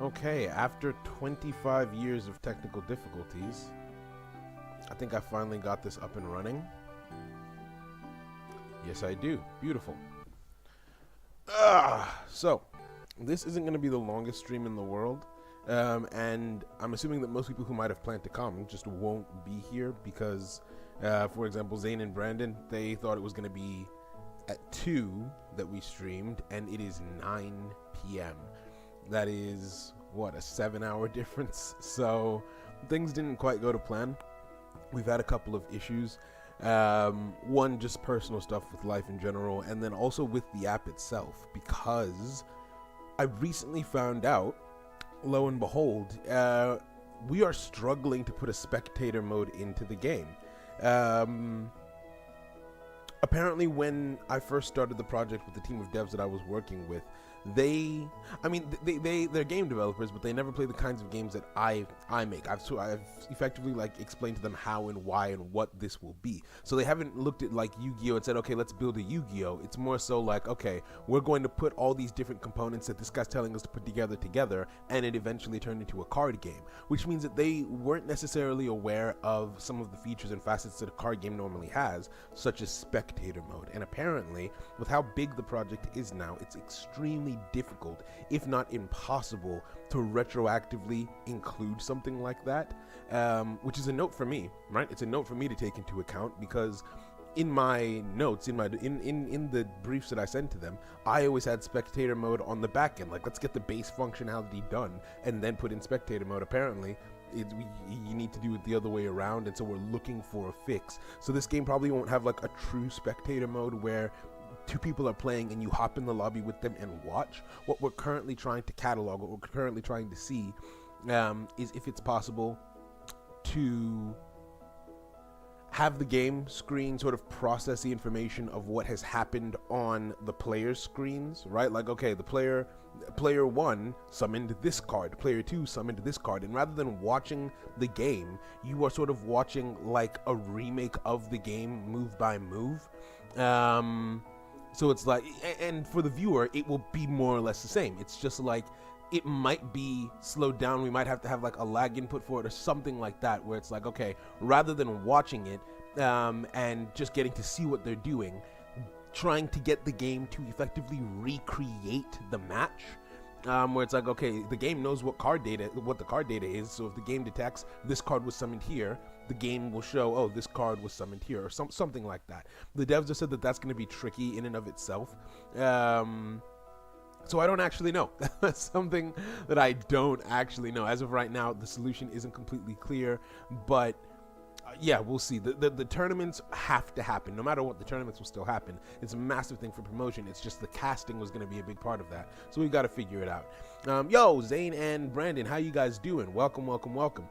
Okay, after 25 years of technical difficulties, I think I finally got this up and running. Yes, I do. Beautiful. So, this isn't going to be the longest stream in the world, and I'm assuming that most people who might have planned to come just won't be here because, for example, Zane and Brandon, they thought it was going to be at 2 that we streamed, and it is 9 p.m. That is, what, a 7-hour difference? So, things didn't quite go to plan. We've had a couple of issues. One, just personal stuff with life in general, and then also with the app itself, because I recently found out, lo and behold, we are struggling to put a spectator mode into the game. Apparently, when I first started the project with the team of devs that I was working with, they're game developers, but they never play the kinds of games that I make. I've effectively explained to them how and why and what this will be. So they haven't looked at like Yu-Gi-Oh and said, okay, let's build a Yu-Gi-Oh. It's more so like, okay, we're going to put all these different components that this guy's telling us to put together, and it eventually turned into a card game, which means that they weren't necessarily aware of some of the features and facets that a card game normally has, such as spectator mode. And apparently, with how big the project is now, it's extremely difficult, if not impossible, to retroactively include something like that, which is a note for me, right? It's a note for me to take into account, because in my notes, in the briefs that I sent to them, I always had spectator mode on the back end, like, let's get the base functionality done and then put in spectator mode. Apparently you need to do it the other way around, and so we're looking for a fix. So this game probably won't have like a true spectator mode where 2 people are playing and you hop in the lobby with them and watch. What we're currently trying to catalog, what we're currently trying to see, is if it's possible to have the game screen sort of process the information of what has happened on the player's screens, right? Like, okay, the player 1 summoned this card, player 2 summoned this card, and rather than watching the game, you are sort of watching like a remake of the game move by move. So it's like, and for the viewer, it will be more or less the same. It's just like, it might be slowed down. We might have to have like a lag input for it or something like that, where it's like, okay, rather than watching it and just getting to see what they're doing, trying to get the game to effectively recreate the match. Where it's like, okay, the game knows what the card data is, so if the game detects this card was summoned here, the game will show, oh, this card was summoned here, or something like that. The devs have said that that's going to be tricky in and of itself. So I don't actually know. That's something that I don't actually know. As of right now, the solution isn't completely clear, but yeah, we'll see. The tournaments have to happen. No matter what, the tournaments will still happen. It's a massive thing for promotion. It's just the casting was going to be a big part of that. So we got to figure it out. Yo, Zane and Brandon, how you guys doing? Welcome, welcome, welcome.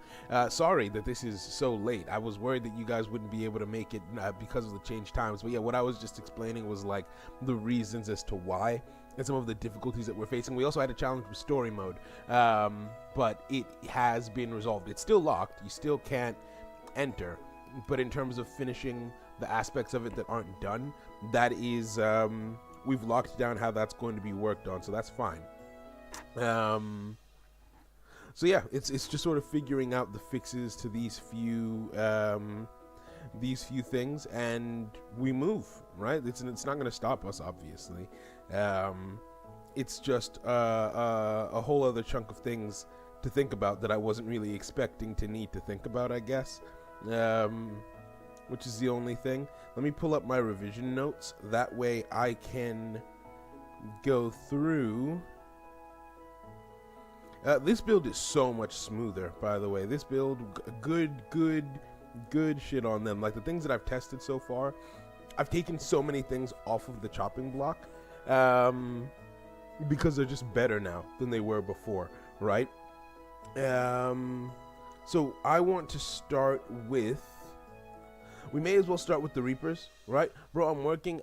Sorry that this is so late. I was worried that you guys wouldn't be able to make it because of the changed times. But yeah, what I was just explaining was like the reasons as to why and some of the difficulties that we're facing. We also had a challenge with story mode, but it has been resolved. It's still locked. You still can't enter, but in terms of finishing the aspects of it that aren't done, that is, we've locked down how that's going to be worked on, so that's fine. So yeah, it's just sort of figuring out the fixes to these few things, and we move, right? It's not going to stop us, obviously. It's just a whole other chunk of things to think about that I wasn't really expecting to need to think about, I guess. Which is the only thing. Let me pull up my revision notes. That way I can go through. This build is so much smoother, by the way. This build, good shit on them. Like the things that I've tested so far, I've taken so many things off of the chopping block because they're just better now than they were before, right? So I want to start with, we may as well start with the Reapers, right? Bro, I'm working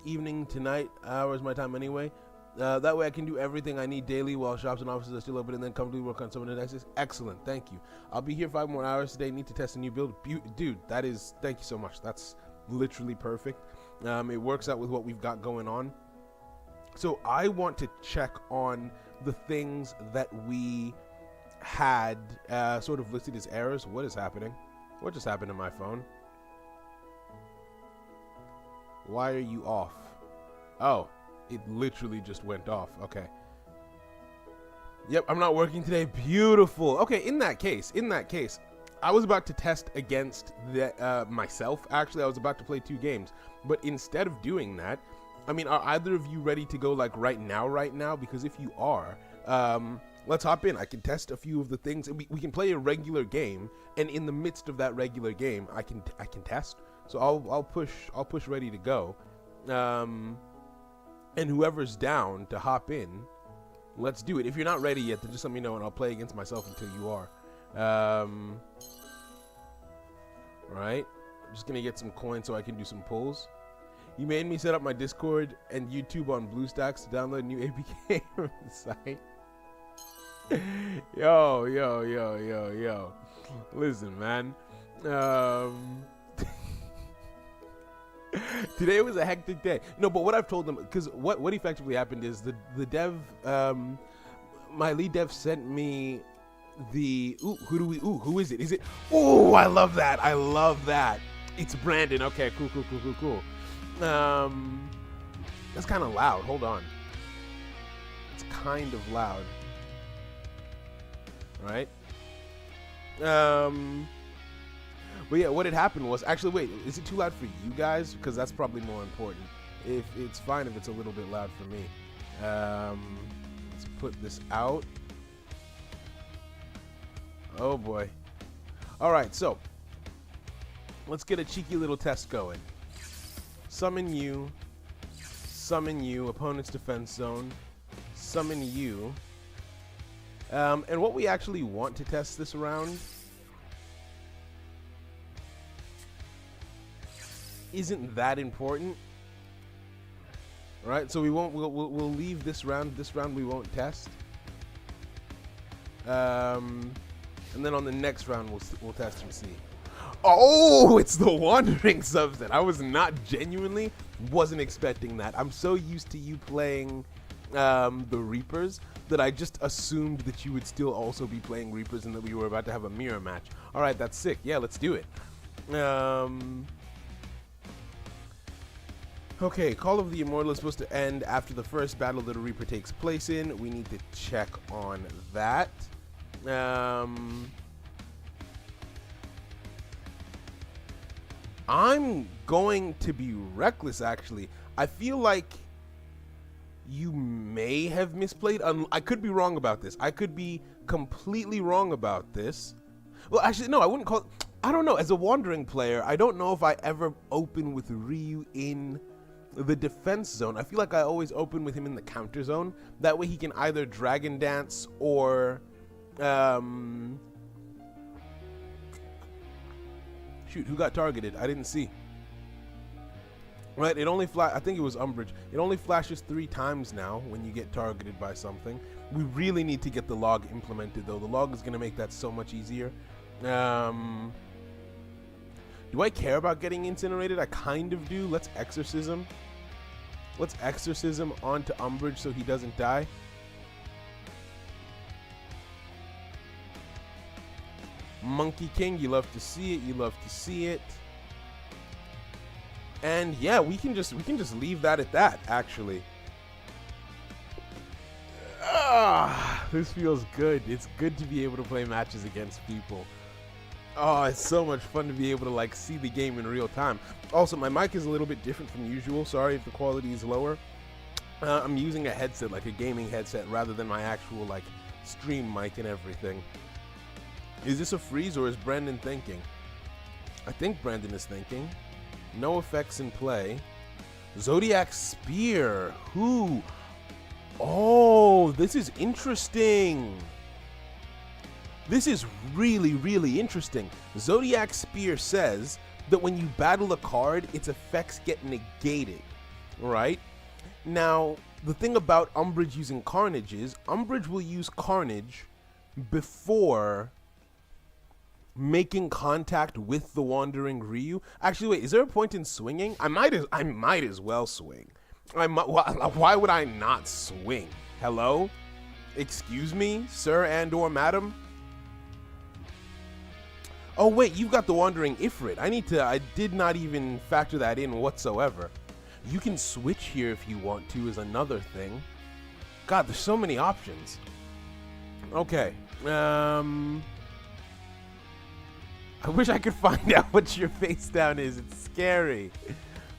evening tonight, hours my time anyway. That way I can do everything I need daily while shops and offices are still open, and then comfortably work on some of the next. Excellent, thank you. I'll be here 5 more hours today. Need to test a new build. Dude, that is, thank you so much. That's literally perfect. It works out with what we've got going on. So I want to check on the things that we had sort of listed as errors. What is happening? What just happened to my phone? Why are you off? Oh, it literally just went off. Okay. Yep, I'm not working today. Beautiful. Okay, in that case, I was about to test against myself. Actually, I was about to play 2 games. But instead of doing that, I mean, are either of you ready to go like right now? Because if you are, let's hop in. I can test a few of the things. We can play a regular game, and in the midst of that regular game, I can test. So I'll push ready to go. And whoever's down to hop in, let's do it. If you're not ready yet, then just let me know and I'll play against myself until you are. Right? I'm just gonna get some coins so I can do some pulls. You made me set up my Discord and YouTube on BlueStacks to download new APK from the site. Yo. Listen, man. Today was a hectic day. No, but what I've told them, because what effectively happened is the dev, my lead dev sent me the, who is it? Is it, I love that. It's Brandon. Okay, cool. That's kind of loud. Hold on. It's kind of loud. Right? But yeah, what had happened was, actually, wait, is it too loud for you guys? Because that's probably more important. If it's fine if it's a little bit loud for me. Let's put this out. Oh boy. All right, so let's get a cheeky little test going. Summon you, opponent's defense zone, summon you. And what we actually want to test this round isn't that important, right? So we'll leave this round. This round we won't test, and then on the next round we'll test and see. Oh, it's the Wandering subset. I was genuinely wasn't expecting that. I'm so used to you playing the Reapers that I just assumed that you would still also be playing Reapers and that we were about to have a mirror match. All right, that's sick. Yeah, let's do it. Okay, Call of the Immortal is supposed to end after the first battle that a Reaper takes place in. We need to check on that. I'm going to be reckless, actually. I feel like you may have misplayed. I could be wrong about this. I could be completely wrong about this. Well, actually, no, I wouldn't call it. I don't know. As a Wandering player, I don't know if I ever open with Ryu in the defense zone. I feel like I always open with him in the counter zone. That way he can either Dragon Dance or shoot, who got targeted? I didn't see. Right, it only I think it was Umbridge. It only flashes 3 times now when you get targeted by something. We really need to get the log implemented though. The log is gonna make that so much easier. Do I care about getting incinerated? I kind of do. Let's exorcism. Let's exorcism onto Umbridge so he doesn't die. Monkey King, you love to see it. You love to see it. And yeah, we can just leave that at that, actually. This feels good. It's good to be able to play matches against people. Oh, it's so much fun to be able to like see the game in real time. Also, my mic is a little bit different from usual. Sorry if the quality is lower. I'm using a headset, like a gaming headset, rather than my actual like stream mic and everything. Is this a freeze or is Brandon thinking? I think Brandon is thinking. No effects in play. Zodiac Spear. Who? Oh, this is interesting. This is really, really interesting. Zodiac Spear says that when you battle a card, its effects get negated, right? Now, the thing about Umbridge using Carnage is, Umbridge will use Carnage before making contact with the Wandering Ryu. Actually, wait, is there a point in swinging? I might as well swing. Why would I not swing? Hello? Excuse me, sir and or madam? Oh wait, you've got the Wandering Ifrit. I did not even factor that in whatsoever. You can switch here if you want to is another thing. God, there's so many options. Okay. I wish I could find out what your face down is. It's scary.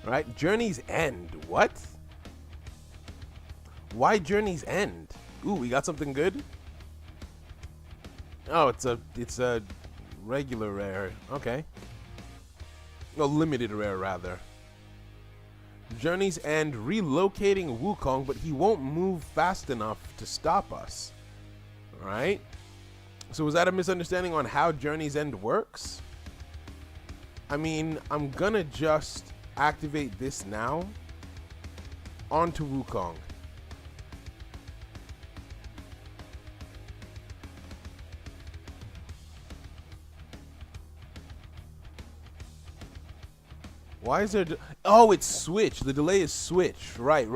All right, Journey's End. What? Why Journey's End? Ooh, we got something good? Oh, it's a regular rare. Okay. No, limited rare rather. Journey's End, relocating Wukong, but he won't move fast enough to stop us. Alright? So was that a misunderstanding on how Journey's End works? I mean, I'm gonna just activate this now onto Wukong. Why is there... Oh, it's switch. The delay is switch. Right.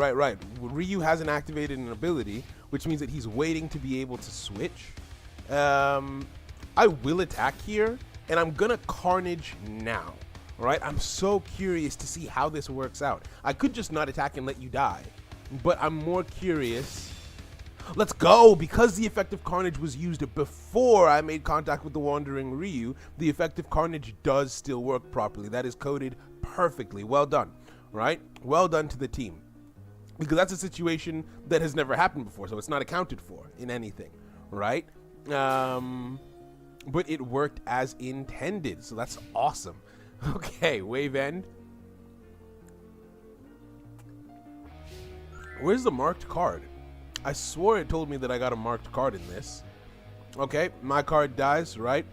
Ryu hasn't activated an ability, which means that he's waiting to be able to switch. I will attack here, and I'm going to Carnage now. All right? I'm so curious to see how this works out. I could just not attack and let you die, but I'm more curious. Let's go! Because the effective Carnage was used before I made contact with the Wandering Ryu, the effective Carnage does still work properly. That is coded perfectly. Well done, right? Well done to the team. Because that's a situation that has never happened before, so it's not accounted for in anything, right? But it worked as intended, so that's awesome. Okay, Wave End. Where's the marked card? I swore it told me that I got a marked card in this. Okay, my card dies, right?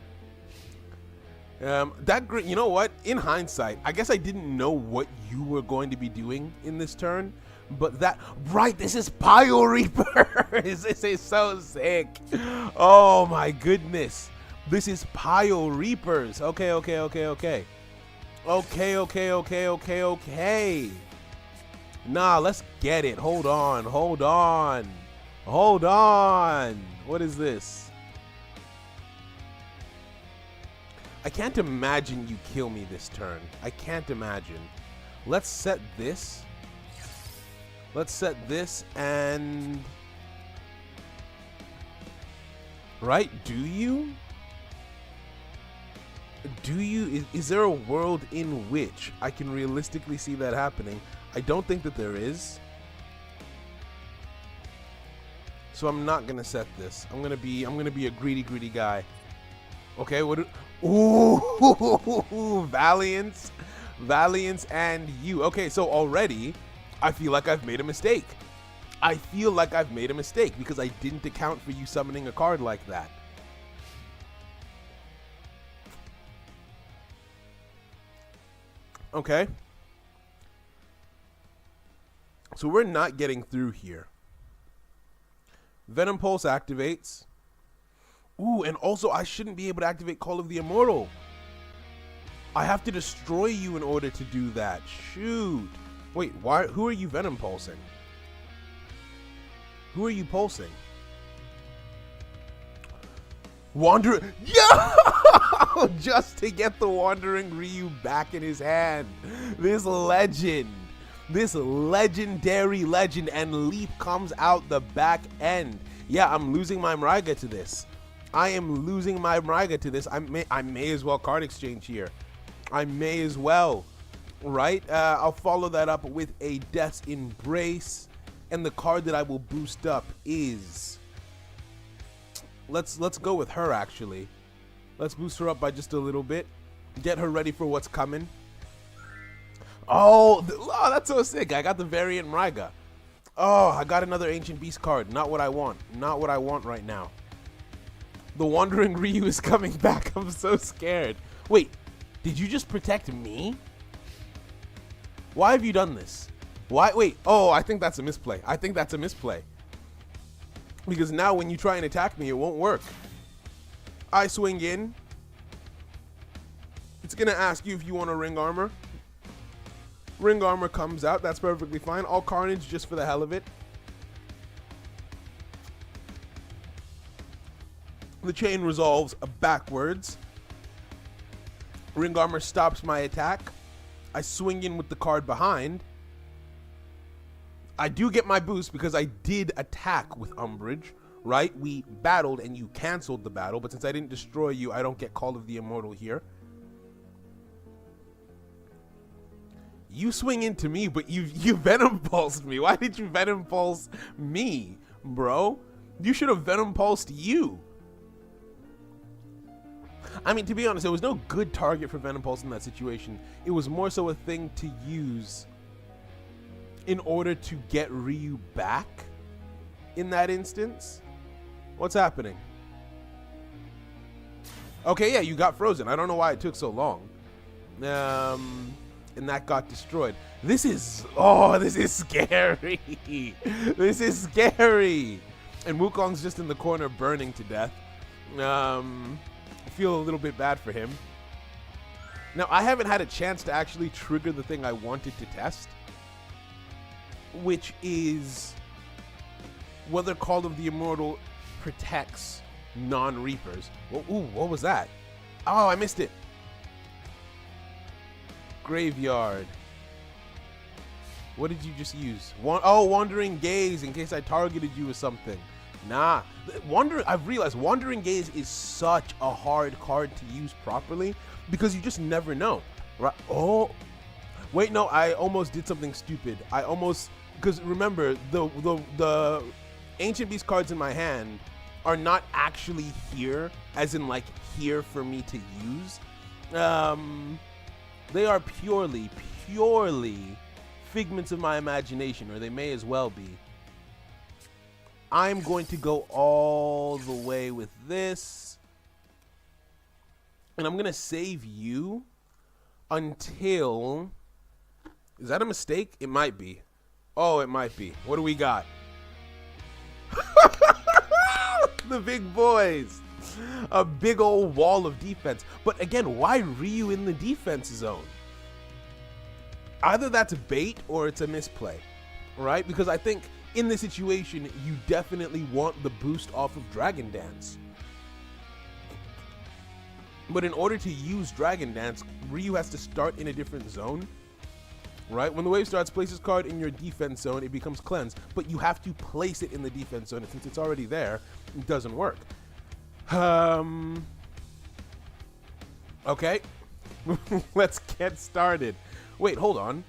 You know what? In hindsight, I guess I didn't know what you were going to be doing in this turn, but right, this is Pile Reaper. This is so sick. Oh my goodness. This is Pile Reapers. Okay. Nah, let's get it. Hold on. What is this? I can't imagine you kill me this turn. I can't imagine. Let's set this. And... Right? Do you? Is there a world in which I can realistically see that happening? I don't think that there is. So I'm not gonna set this. I'm gonna be a greedy guy. Okay, ooh, Valiance and you. Okay, so already I feel like I've made a mistake. Because I didn't account for you summoning a card like that. Okay. So we're not getting through here. Venom Pulse activates. Ooh, and also I shouldn't be able to activate Call of the Immortal. I have to destroy you in order to do that. Shoot. Wait, why? Who are you Venom Pulsing? Who are you pulsing? Wanderer. Yo! Just to get the Wandering Ryu back in his hand. This legendary legend, and Leap comes out the back end. Yeah, I'm losing my Mraiga to this. I may as well card exchange here. I may as well, right? I'll follow that up with a Death's Embrace, and the card that I will boost up is... Let's go with her, actually. Let's boost her up by just a little bit. Get her ready for what's coming. Oh, that's so sick. I got the variant Mraiga. Oh, I got another Ancient Beast card. Not what I want. Not what I want right now. The Wandering Ryu is coming back. I'm so scared. Wait, did you just protect me? Why have you done this? Why? Wait. Oh, I think that's a misplay. Because now when you try and attack me, it won't work. I swing in. It's going to ask you if you want a Ring Armor. Ring Armor comes out. That's perfectly fine. All Carnage just for the hell of it. The chain resolves backwards. Ring Armor stops my attack. I swing in with the card behind. I do get my boost because I did attack with Umbrage, right? We battled and you canceled the battle, but since I didn't destroy you, I don't get Call of the Immortal here. You swing into me, but you Venom Pulsed me. Why did you Venom Pulse me, bro? You should have Venom Pulsed you. I mean, to be honest, there was no good target for Venom Pulse in that situation. It was more so a thing to use in order to get Ryu back in that instance. What's happening? Okay, yeah, you got frozen. I don't know why it took so long. And that got destroyed. This is scary. This is scary. And Wukong's just in the corner burning to death. I feel a little bit bad for him. Now, I haven't had a chance to actually trigger the thing I wanted to test, which is whether Call of the Immortal protects non-Reapers. Ooh, what was that? Oh, I missed it. Graveyard. What did you just use? Wandering Gaze in case I targeted you with something. Nah. I've realized Wandering Gaze is such a hard card to use properly because you just never know. Right? Oh. Wait, no, I almost did something stupid. Because remember, the Ancient Beast cards in my hand are not actually here, as in like here for me to use. They are purely figments of my imagination, or they may as well be. I'm going to go all the way with this. And I'm going to save you until... Is that a mistake? It might be. Oh, it might be. What do we got? The big boys. A big old wall of defense. But again, why Ryu in the defense zone? Either that's bait or it's a misplay, right? Because I think in this situation, you definitely want the boost off of Dragon Dance. But in order to use Dragon Dance, Ryu has to start in a different zone, right? When the wave starts, place this card in your defense zone, it becomes cleansed, but you have to place it in the defense zone, and since it's already there, it doesn't work. Okay. Let's get started. Wait, hold on.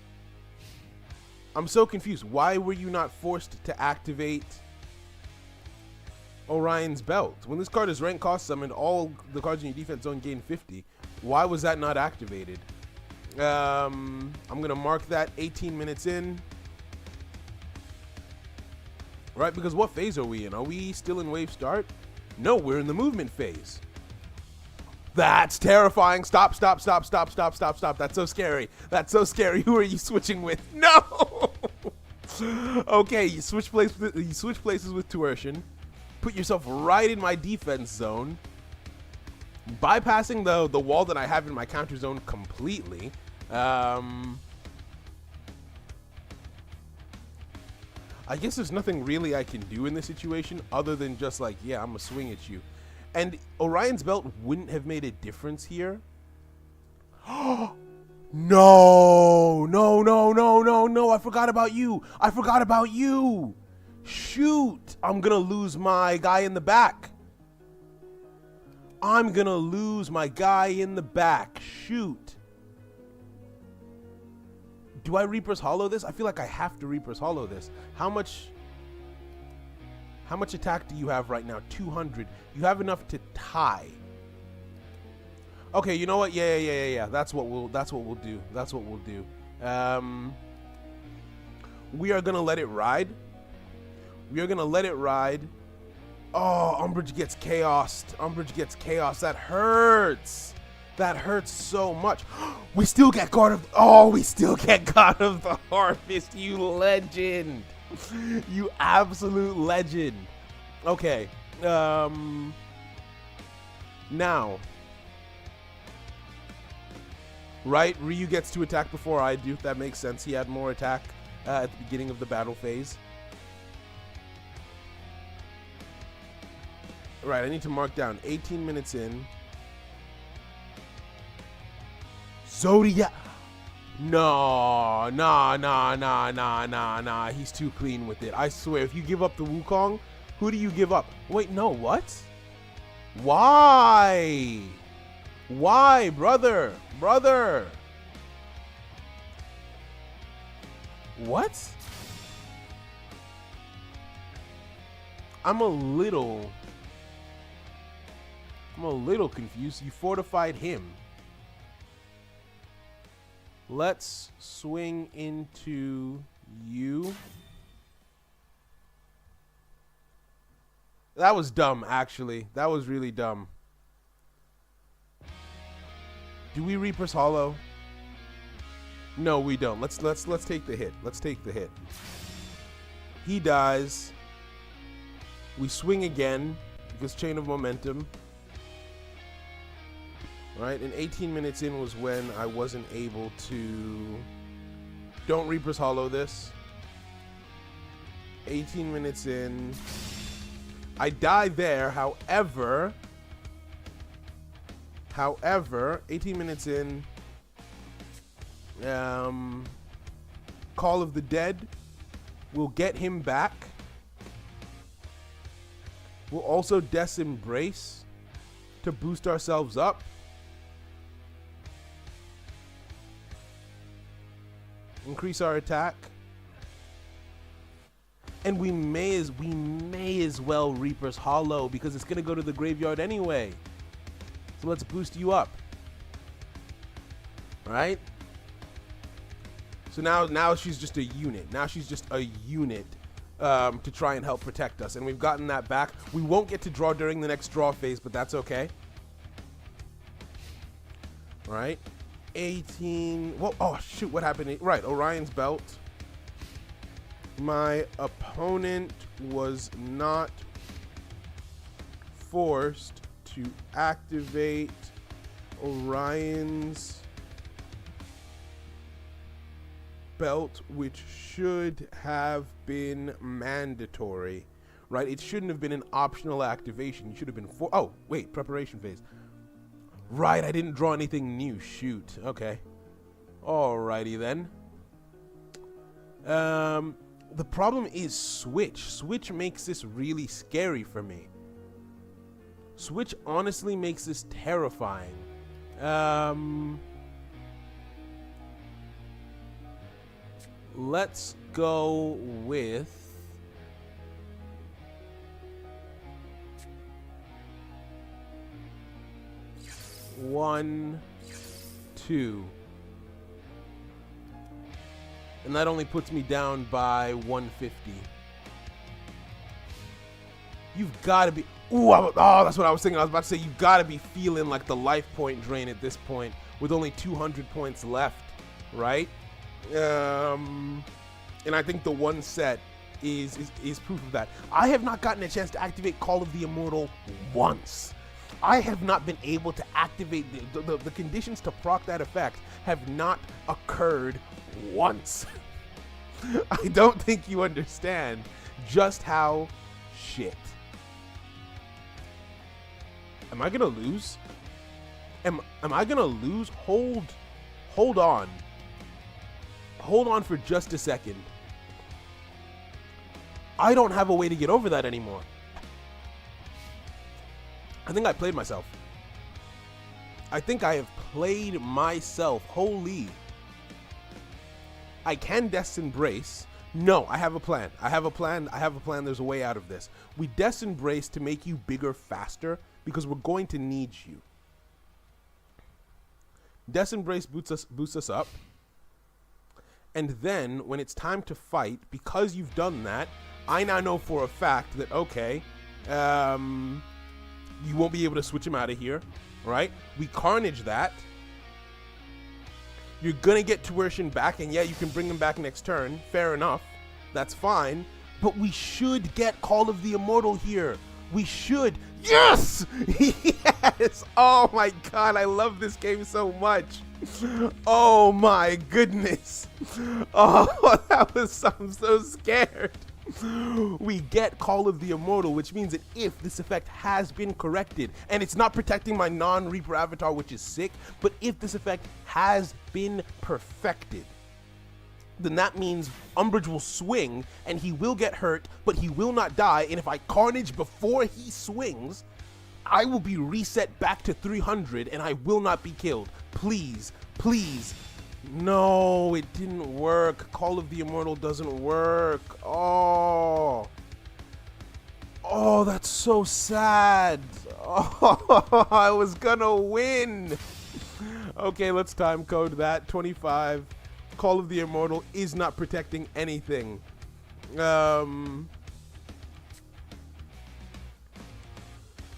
I'm so confused. Why were you not forced to activate Orion's Belt? When this card is rank cost summoned, all the cards in your defense zone gain 50. Why was that not activated? I'm going to mark that 18 minutes in. Right, because what phase are we in? Are we still in wave start? No, we're in the movement phase. That's terrifying. Stop. That's so scary. That's so scary. Who are you switching with? No! Okay, you switch places with Tuertian. Put yourself right in my defense zone. Bypassing the wall that I have in my counter zone completely. I guess there's nothing really I can do in this situation other than just like, yeah, I'm gonna swing at you. And Orion's Belt wouldn't have made a difference here. No, I forgot about you. Shoot, I'm gonna lose my guy in the back. Shoot. Do I Reaper's Hollow this? I feel like I have to Reaper's Hollow this. How much attack do you have right now? 200. You have enough to tie. Okay, you know what? Yeah. That's what we'll do. We are gonna let it ride. Oh, Umbrage gets chaosed. That hurts. That hurts so much. We still get God of the Harvest, you legend. You absolute legend. Okay. Now. Right, Ryu gets to attack before I do. That makes sense. He had more attack at the beginning of the battle phase. Right, I need to mark down 18 minutes in. Zodiac. No, nah. He's too clean with it. I swear, if you give up the Wukong, who do you give up? Wait, no, what? Why? Why, brother? Brother? What? I'm a little confused. You fortified him. Let's swing into you. That was dumb, actually. That was really dumb. Do we Reaper's Hollow? No, we don't. Let's take the hit. Let's take the hit. He dies. We swing again because chain of momentum. Right, and 18 minutes in was when I wasn't able to... Don't Reaper's Hollow this. 18 minutes in. I die there, however, 18 minutes in, Call of the Dead will get him back. We'll also Death's Embrace to boost ourselves up. Increase our attack. And we may as well Reaper's Hollow because it's gonna go to the graveyard anyway. So let's boost you up. Right? So now she's just a unit. Now she's just a unit to try and help protect us. And we've gotten that back. We won't get to draw during the next draw phase, but that's okay. Right? 18. Well, oh shoot, what happened? Right, Orion's Belt. My opponent was not forced to activate Orion's Belt, which should have been mandatory. Right? It shouldn't have been an optional activation. You should have been oh, wait, preparation phase. Right, I didn't draw anything new. Shoot. Okay. Alrighty then. The problem is Switch. Switch makes this really scary for me. Switch honestly makes this terrifying. Let's go with... One, two. And that only puts me down by 150. You've got to be... Ooh, that's what I was thinking. I was about to say, you've got to be feeling like the life point drain at this point with only 200 points left, right? And I think the one set is proof of that. I have not gotten a chance to activate Call of the Immortal once. I have not been able to activate the conditions to proc that effect have not occurred once. I don't think you understand just how shit. Am I gonna lose? Am I gonna lose? Hold on. Hold on for just a second. I don't have a way to get over that anymore. I think I played myself. I think I have played myself. Holy. I can Death's Embrace. No, I have a plan. I have a plan. There's a way out of this. We Death's Embrace to make you bigger faster because we're going to need you. Death's Embrace boosts us up. And then when it's time to fight, because you've done that, I now know for a fact that, okay, you won't be able to switch him out of here, right? We Carnage that. You're gonna get Tuition back, and yeah, you can bring him back next turn. Fair enough. That's fine. But we should get Call of the Immortal here. We should. Yes! Yes! Oh my god, I love this game so much. Oh my goodness. Oh, I'm so scared. we get Call of the Immortal, which means that if this effect has been corrected, and it's not protecting my non-Reaper avatar, which is sick, but if this effect has been perfected, then that means Umbridge will swing, and he will get hurt, but he will not die, and if I Carnage before he swings, I will be reset back to 300, and I will not be killed. Please, please. No, it didn't work. Call of the Immortal doesn't work. Oh, that's so sad. Oh, I was gonna win. Okay, let's time code that. 25. Call of the Immortal is not protecting anything.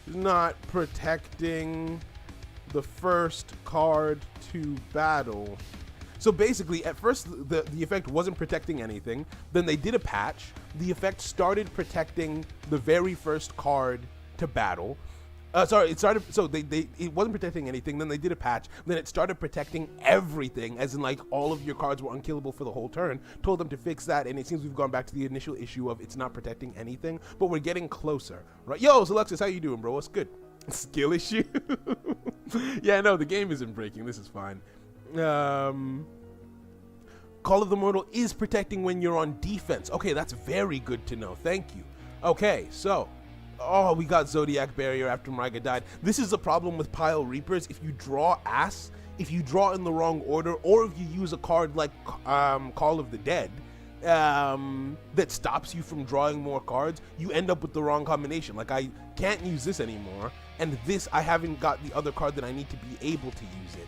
Not protecting the first card to battle. So basically, at first, the effect wasn't protecting anything. Then they did a patch. The effect started protecting the very first card to battle. Sorry, it wasn't protecting anything. Then they did a patch. Then it started protecting everything, as in like all of your cards were unkillable for the whole turn. Told them to fix that, and it seems we've gone back to the initial issue of it's not protecting anything, but we're getting closer, right? Yo, Alexis, how you doing, bro? What's good? Skill issue? Yeah, no, the game isn't breaking. This is fine. Call of the Immortal is protecting when you're on defense. Okay, that's very good to know. Thank you. Okay, so, we got Zodiac Barrier after Mraiga died. This is the problem with Pile Reapers. If you draw ass, if you draw in the wrong order, or if you use a card like Call of the Dead, that stops you from drawing more cards, you end up with the wrong combination. Like, I can't use this anymore, and this, I haven't got the other card that I need to be able to use it.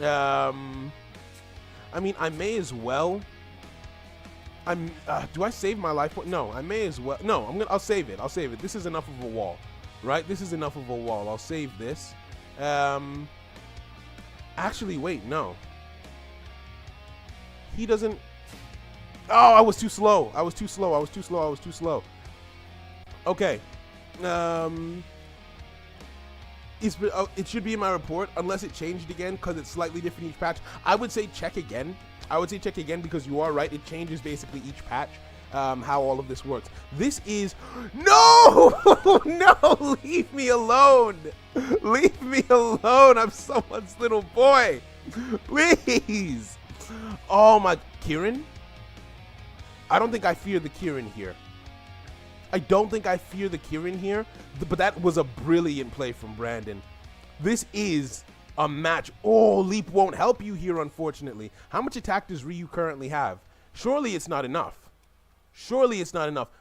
I mean, I may as well. Do I save my life point? No, I may as well. No, I'll save it. I'll save it. This is enough of a wall, right? This is enough of a wall. I'll save this. Actually, wait, no. He doesn't. Oh, I was too slow. I was too slow. Okay. It should be in my report unless it changed again because it's slightly different each patch. I would say check again. Because you are right. It changes basically each patch, how all of this works. This is no, no, leave me alone. Leave me alone. I'm someone's little boy. Please. Oh my, Kieran. I don't think I fear the Kieran here. But that was a brilliant play from Brandon. This is a match. Oh, Leap won't help you here, unfortunately. How much attack does Ryu currently have? Surely it's not enough.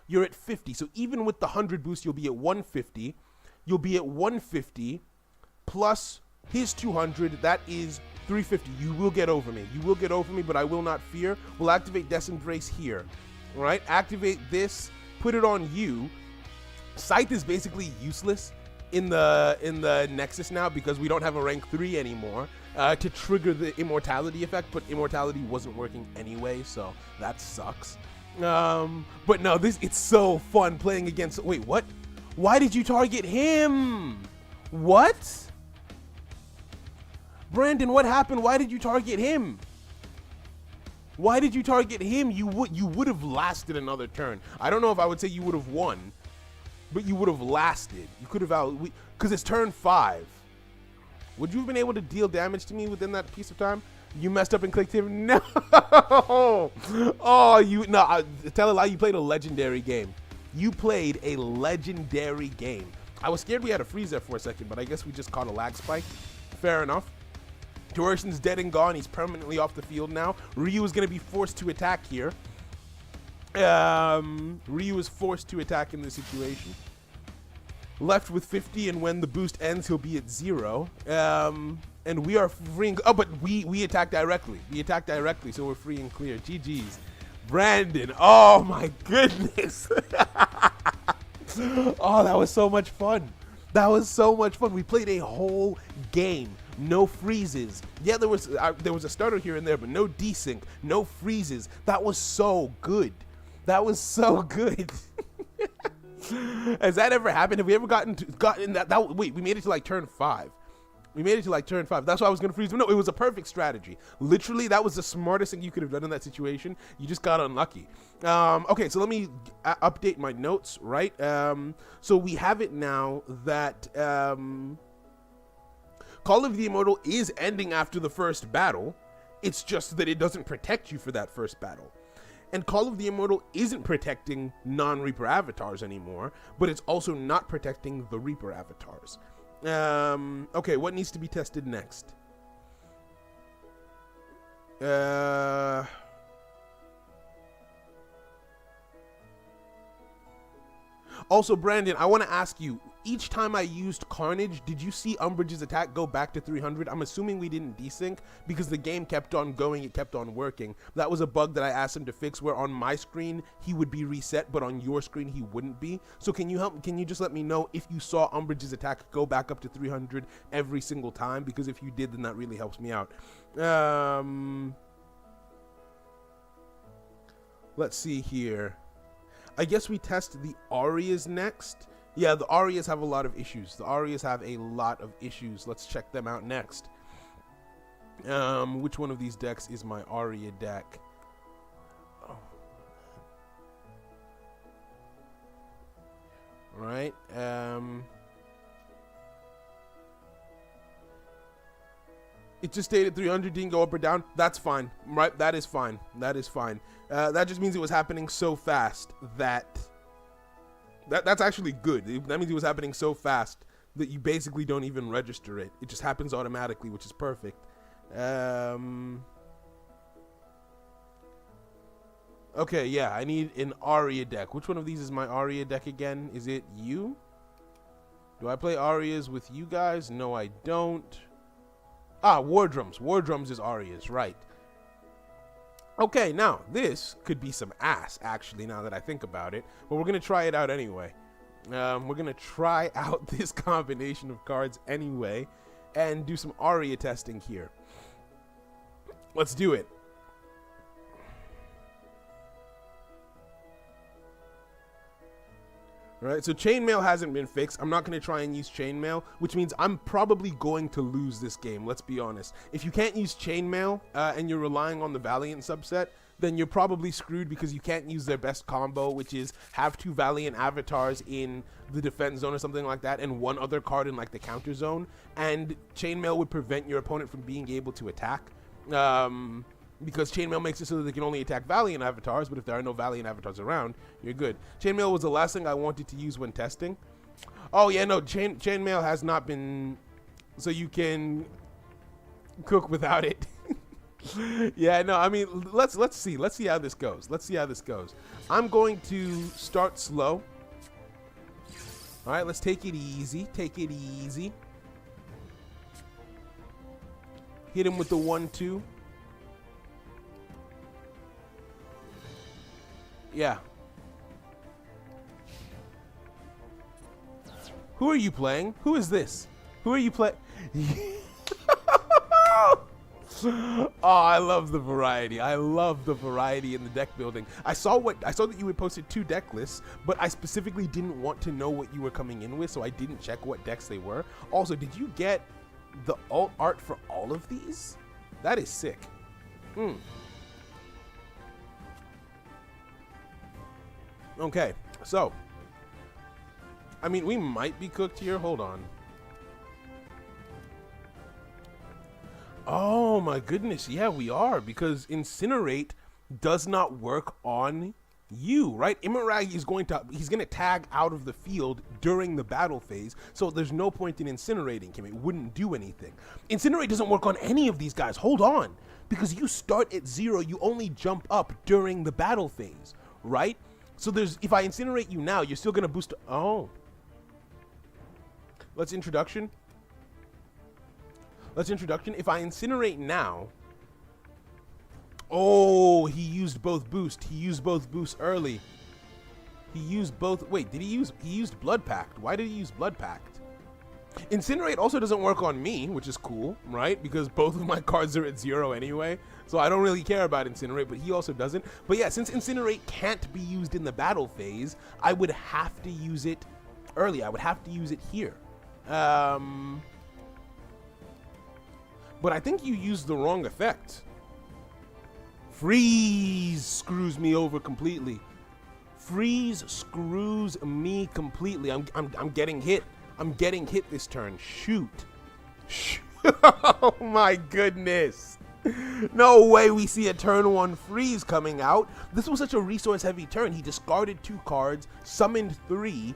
You're at 50. So even with the 100 boost, you'll be at 150. You'll be at 150 plus his 200. That is 350. You will get over me. But I will not fear. We'll activate Death Embrace here. All right? Activate this. Put it on you. Scythe is basically useless in the Nexus now because we don't have a rank 3 anymore to trigger the immortality effect, but immortality wasn't working anyway, so that sucks. But no, it's so fun playing against. Wait, what? Why did you target him? What? Brandon, what happened? Why did you target him? You would have lasted another turn. I don't know if I would say you would have won, but you would have lasted. You could have because it's turn 5. Would you have been able to deal damage to me within that piece of time? You messed up and clicked him. No. Oh, tell a lie. You played a legendary game. I was scared we had a freeze there for a second, but I guess we just caught a lag spike. Fair enough. Duration dead and gone. He's permanently off the field now. Ryu is going to be forced to attack here. Ryu is forced to attack in this situation. Left with 50, and when the boost ends, he'll be at 0. And we are freeing. Oh, but we attack directly. So we're free and clear. GG's. Brandon. Oh, my goodness. Oh, that was so much fun. We played a whole game. No freezes. Yeah, there was a stutter here and there, but no desync, no freezes. That was so good. Has that ever happened? Have we ever gotten that? Wait, we made it to like turn 5. We made it to like turn 5. That's why I was going to freeze. No, it was a perfect strategy. Literally, that was the smartest thing you could have done in that situation. You just got unlucky. Okay, so let me update my notes, right? So we have it now that Call of the Immortal is ending after the first battle. It's just that it doesn't protect you for that first battle. And Call of the Immortal isn't protecting non-Reaper avatars anymore, but it's also not protecting the Reaper avatars. Okay, what needs to be tested next? Also, Brandon, I want to ask you, each time I used Carnage, did you see Umbrage's attack go back to 300? I'm assuming we didn't desync because the game kept on going, it kept on working. That was a bug that I asked him to fix where on my screen he would be reset, but on your screen he wouldn't be. So can you just let me know if you saw Umbrage's attack go back up to 300 every single time? Because if you did, then that really helps me out. Let's see here. I guess we test the Arias next. Yeah, the Arias have a lot of issues. The Arias have a lot of issues. Let's check them out next. Which one of these decks is my Aria deck? Oh. Right. It just stayed at 300, didn't go up or down. That's fine, right? That is fine. That is fine. That just means it was happening so fast that... That's actually good. That means it was happening so fast that you basically don't even register it. It just happens automatically, which is perfect. Okay, yeah, I need an Aria deck. Which one of these is my Aria deck again? Is it you? Do I play Arias with you guys? No, I don't. Ah, War Drums. War Drums is Arias, right. Okay, now, this could be some ass, actually, now that I think about it. But we're going to try it out anyway. We're going to try out this combination of cards anyway and do some Aria testing here. Let's do it. Alright, so Chainmail hasn't been fixed. I'm not going to try and use Chainmail, which means I'm probably going to lose this game, let's be honest. If you can't use Chainmail and you're relying on the Valiant subset, then you're probably screwed because you can't use their best combo, which is have 2 Valiant avatars in the defense zone or something like that, and 1 other card in like the counter zone. And Chainmail would prevent your opponent from being able to attack. Because Chainmail makes it so that they can only attack Valiant avatars, but if there are no Valiant avatars around, you're good. Chainmail was the last thing I wanted to use when testing. Oh yeah, no, Chainmail has not been, so you can cook without it. Yeah, no, I mean, let's see how this goes. Let's see how this goes. I'm going to start slow. All right, let's take it easy. Take it easy. Hit him with the 1-2. Yeah. Who are you playing? Who is this? Who are you playing? Oh, I love the variety. I love the variety in the deck building. I saw that you had posted 2 deck lists, but I specifically didn't want to know what you were coming in with, so I didn't check what decks they were. Also, did you get the alt art for all of these? That is sick. Okay, so I mean, we might be cooked here. Hold on. Oh my goodness, yeah, we are, because Incinerate does not work on you, right? Immorag is he's gonna tag out of the field during the battle phase, so there's no point in incinerating him. It wouldn't do anything. Incinerate doesn't work on any of these guys. Hold on, because you start at 0, you only jump up during the battle phase, right? So if I incinerate you now, you're still gonna boost. Oh, let's introduction. If I incinerate now, oh, he used both boost. He used both boosts early. He used both. Wait, did he used Blood Pact? Why did he use Blood Pact? Incinerate also doesn't work on me, which is cool, right? Because both of my cards are at 0 anyway, so I don't really care about Incinerate, but he also doesn't. But yeah, since Incinerate can't be used in the battle phase, I would have to use it early. I would have to use it here. But I think you used the wrong effect. Freeze screws me over completely. Freeze screws me completely. I'm getting hit. I'm getting hit this turn. Shoot. Oh my goodness. No way we see a turn 1 freeze coming out. This was such a resource heavy turn. He discarded 2 cards, summoned 3,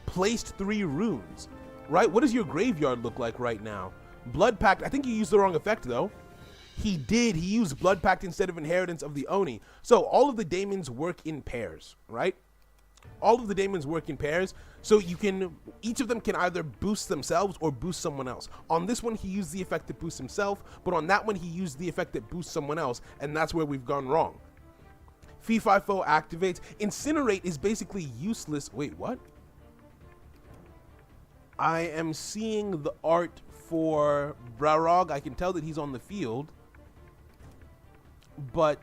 placed 3 runes. Right? What does your graveyard look like right now? Blood Pact. I think you used the wrong effect though. He did. He used Blood Pact instead of Inheritance of the Oni. So all of the daemons work in pairs, right? All of the daemons work in pairs. So you can, each of them can either boost themselves or boost someone else. On this one, he used the effect that boosts himself, but on that one, he used the effect that boosts someone else, and that's where we've gone wrong. Fee-Fi-Fo activates. Incinerate is basically useless. Wait, what? I am seeing the art for Brarog. I can tell that he's on the field. But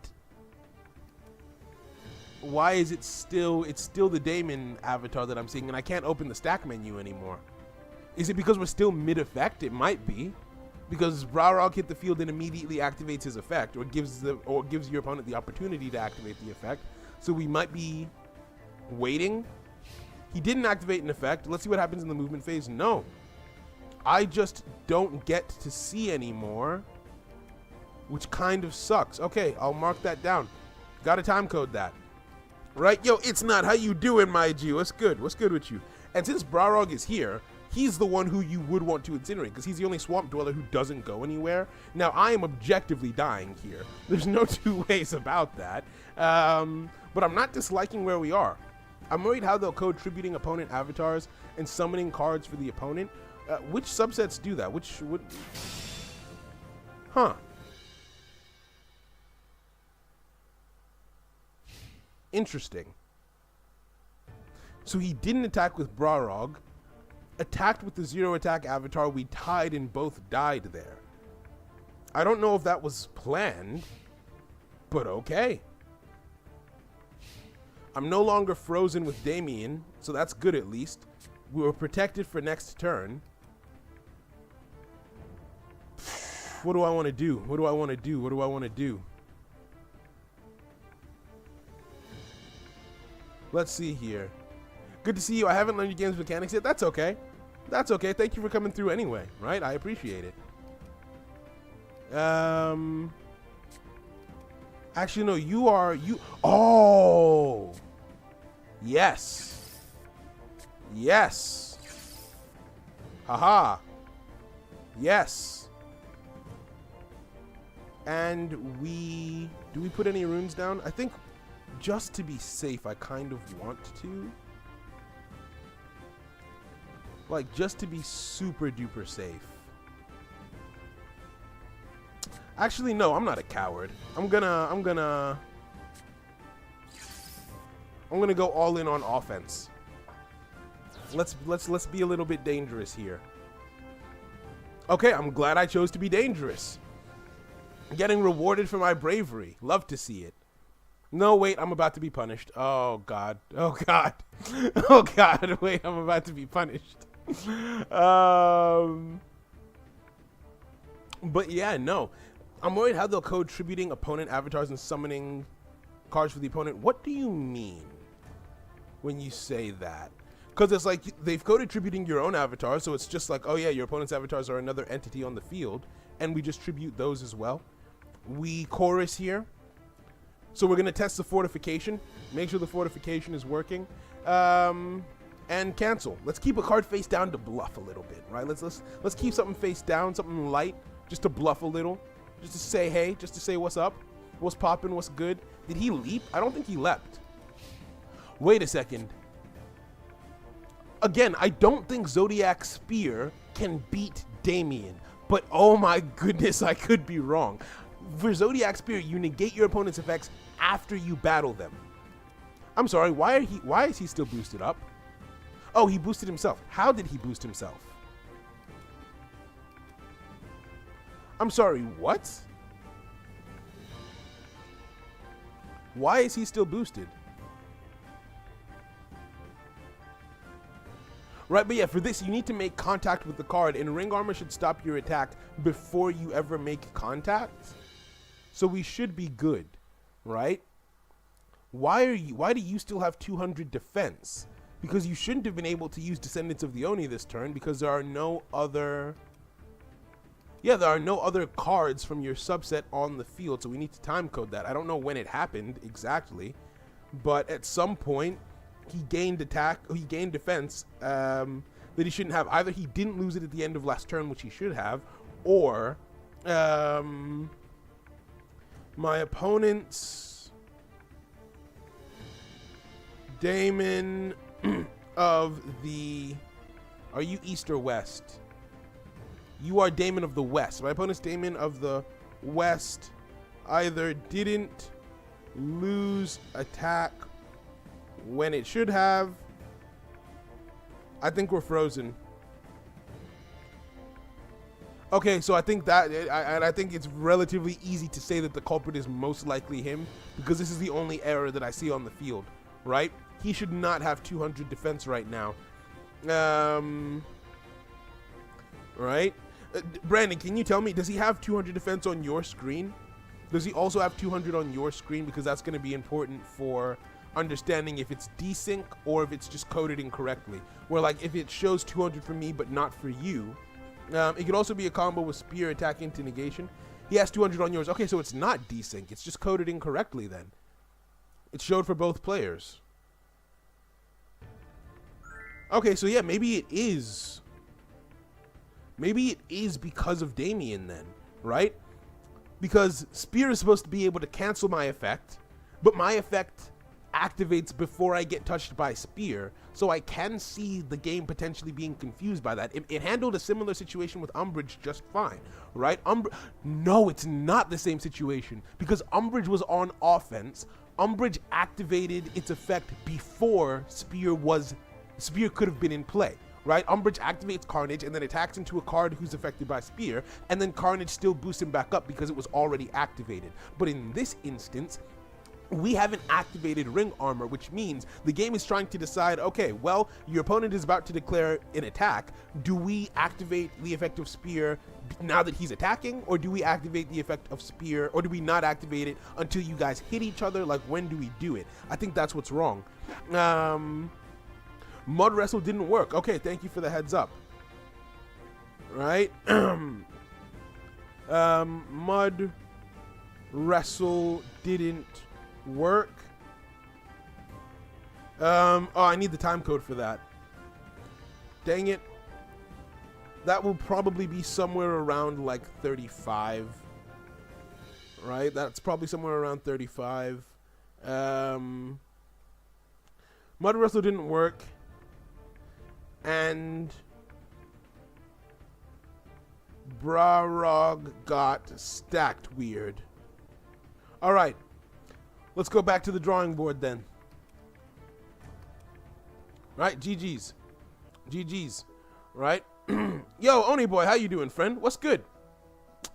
why is it's still the Daemon avatar that I'm seeing, and I can't open the stack menu anymore? Is it because we're still mid-effect? It might be. Because Brarog hit the field and immediately activates his effect, or gives your opponent the opportunity to activate the effect. So we might be waiting. He didn't activate an effect. Let's see what happens in the movement phase. No. I just don't get to see anymore, which kind of sucks. Okay, I'll mark that down. Gotta time code that. Right? Yo, it's not. How you doing, my G? What's good? What's good with you? And since Brarog is here, he's the one who you would want to incinerate, because he's the only swamp dweller who doesn't go anywhere. Now, I am objectively dying here. There's no two ways about that. But I'm not disliking where we are. I'm worried how they'll code tributing opponent avatars and summoning cards for the opponent. Which subsets do that? Which would... Huh. Interesting. So he didn't attack with Brarog, attacked with the 0 attack avatar. We tied and both died there. I don't know if that was planned, but okay. I'm no longer frozen with Damien, so that's good at least. We were protected for next turn. What do I want to do? What do I want to do? What do I want to do? Let's see here. Good to see you. I haven't learned your game's mechanics yet. That's okay. That's okay. Thank you for coming through anyway, right? I appreciate it. Actually, no, you are... Oh! Yes. Yes. Haha. Yes. And do we put any runes down? I think just to be safe, I kind of want to. Like, just to be super duper safe. Actually, no, I'm not a coward. I'm gonna go all in on offense. Let's be a little bit dangerous here. Okay, I'm glad I chose to be dangerous. Getting rewarded for my bravery. Love to see it. No, wait, I'm about to be punished. Oh, God. Oh, God. Oh, God. Wait, I'm about to be punished. But yeah, no. I'm worried how they'll code tributing opponent avatars and summoning cards for the opponent. What do you mean when you say that? Because it's like they've coded tributing your own avatar, so it's just like, oh yeah, your opponent's avatars are another entity on the field, and we just tribute those as well. We chorus here. So we're going to test the fortification, make sure the fortification is working, and cancel. Let's keep a card face down to bluff a little bit, right? Let's keep something face down, something light, just to bluff a little, just to say hey, just to say what's up, what's popping, what's good. Did he leap? I don't think he leapt. Wait a second. Again, I don't think Zodiac Spear can beat Damien, but oh my goodness, I could be wrong. For Zodiac Spear, you negate your opponent's effects after you battle them. I'm sorry, why is he still boosted up? Oh, he boosted himself. How did he boost himself? I'm sorry, what? Why is he still boosted? Right, but yeah, for this, you need to make contact with the card, and Ring Armor should stop your attack before you ever make contact. So we should be good, right? Why do you still have 200 defense? Because you shouldn't have been able to use Descendants of the Oni this turn because there are no other... Yeah, there are no other cards from your subset on the field, so we need to time code that. I don't know when it happened exactly, but at some point, he gained defense that he shouldn't have. Either he didn't lose it at the end of last turn, which he should have, or my opponent's Damon of the... Are you East or West? You are Damon of the West. My opponent's Damon of the West either didn't lose attack when it should have. I think we're frozen. Okay, so I think that, I think it's relatively easy to say that the culprit is most likely him, because this is the only error that I see on the field, right? He should not have 200 defense right now. Right? Brandon, can you tell me, does he have 200 defense on your screen? Does he also have 200 on your screen? Because that's going to be important for understanding if it's desync or if it's just coded incorrectly. Where, like, if it shows 200 for me but not for you, it could also be a combo with spear attack into negation. He has 200 on yours. Okay, so it's not desync. It's just coded incorrectly then. It showed for both players. Okay, so yeah, maybe it is. Maybe it is because of Damien then, right? Because Spear is supposed to be able to cancel my effect, but my effect activates before I get touched by Spear, so I can see the game potentially being confused by that. It handled a similar situation with Umbridge just fine, right? No, it's not the same situation, because Umbridge was on offense. Umbridge activated its effect before Spear could have been in play. Right? Umbridge activates Carnage and then attacks into a card who's affected by Spear, and then Carnage still boosts him back up because it was already activated. But in this instance, we haven't activated Ring Armor, which means the game is trying to decide, okay, well, your opponent is about to declare an attack. Do we activate the effect of Spear now that he's attacking, or do we activate the effect of Spear, or do we not activate it until you guys hit each other? Like, when do we do it? I think that's what's wrong. Mud Wrestle didn't work. Okay, thank you for the heads up. Right? Mud Wrestle didn't work. Oh, I need the time code for that. Dang it. That will probably be somewhere around like 35. Right? That's probably somewhere around 35. Mud Wrestle didn't work. And Brarog got stacked weird. All right, let's go back to the drawing board then. Right, GG's. GG's, right? Yo, Oni boy, how you doing, friend? What's good?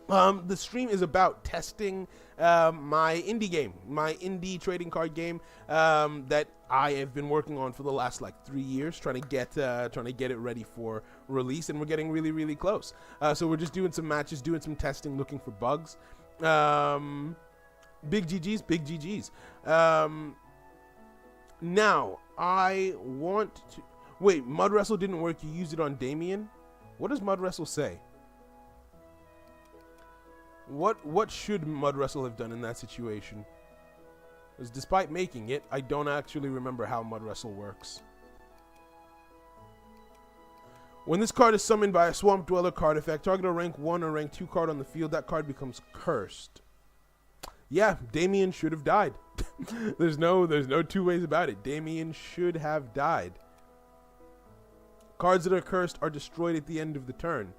The stream is about testing my indie game, my indie trading card game that I have been working on for the last like 3 years, trying to get it ready for release, and we're getting really, really close. So we're just doing some matches, doing some testing, looking for bugs. Big GGs, big GGs. Now I want to wait. Mud Wrestle didn't work. You used it on Damien. What does Mud Wrestle say? What should Mud Wrestle have done in that situation? Because despite making it, I don't actually remember how Mud Wrestle works. When this card is summoned by a Swamp Dweller card effect, target a rank 1 or rank 2 card on the field, that card becomes cursed. Yeah, Damien should have died. There's no two ways about it. Damien should have died. Cards that are cursed are destroyed at the end of the turn.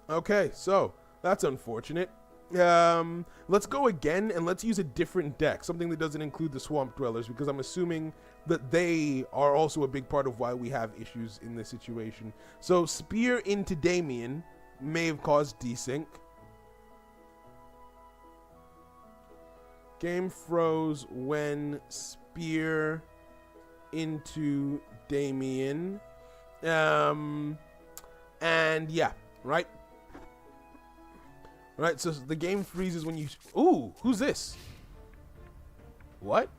Okay, so that's unfortunate. Let's go again, and let's use a different deck, something that doesn't include the Swamp Dwellers, because I'm assuming that they are also a big part of why we have issues in this situation. So Spear into Damien may have caused desync. Game froze when Spear into Damien. And yeah, right? Right, so the game freezes when you... Ooh, who's this? What?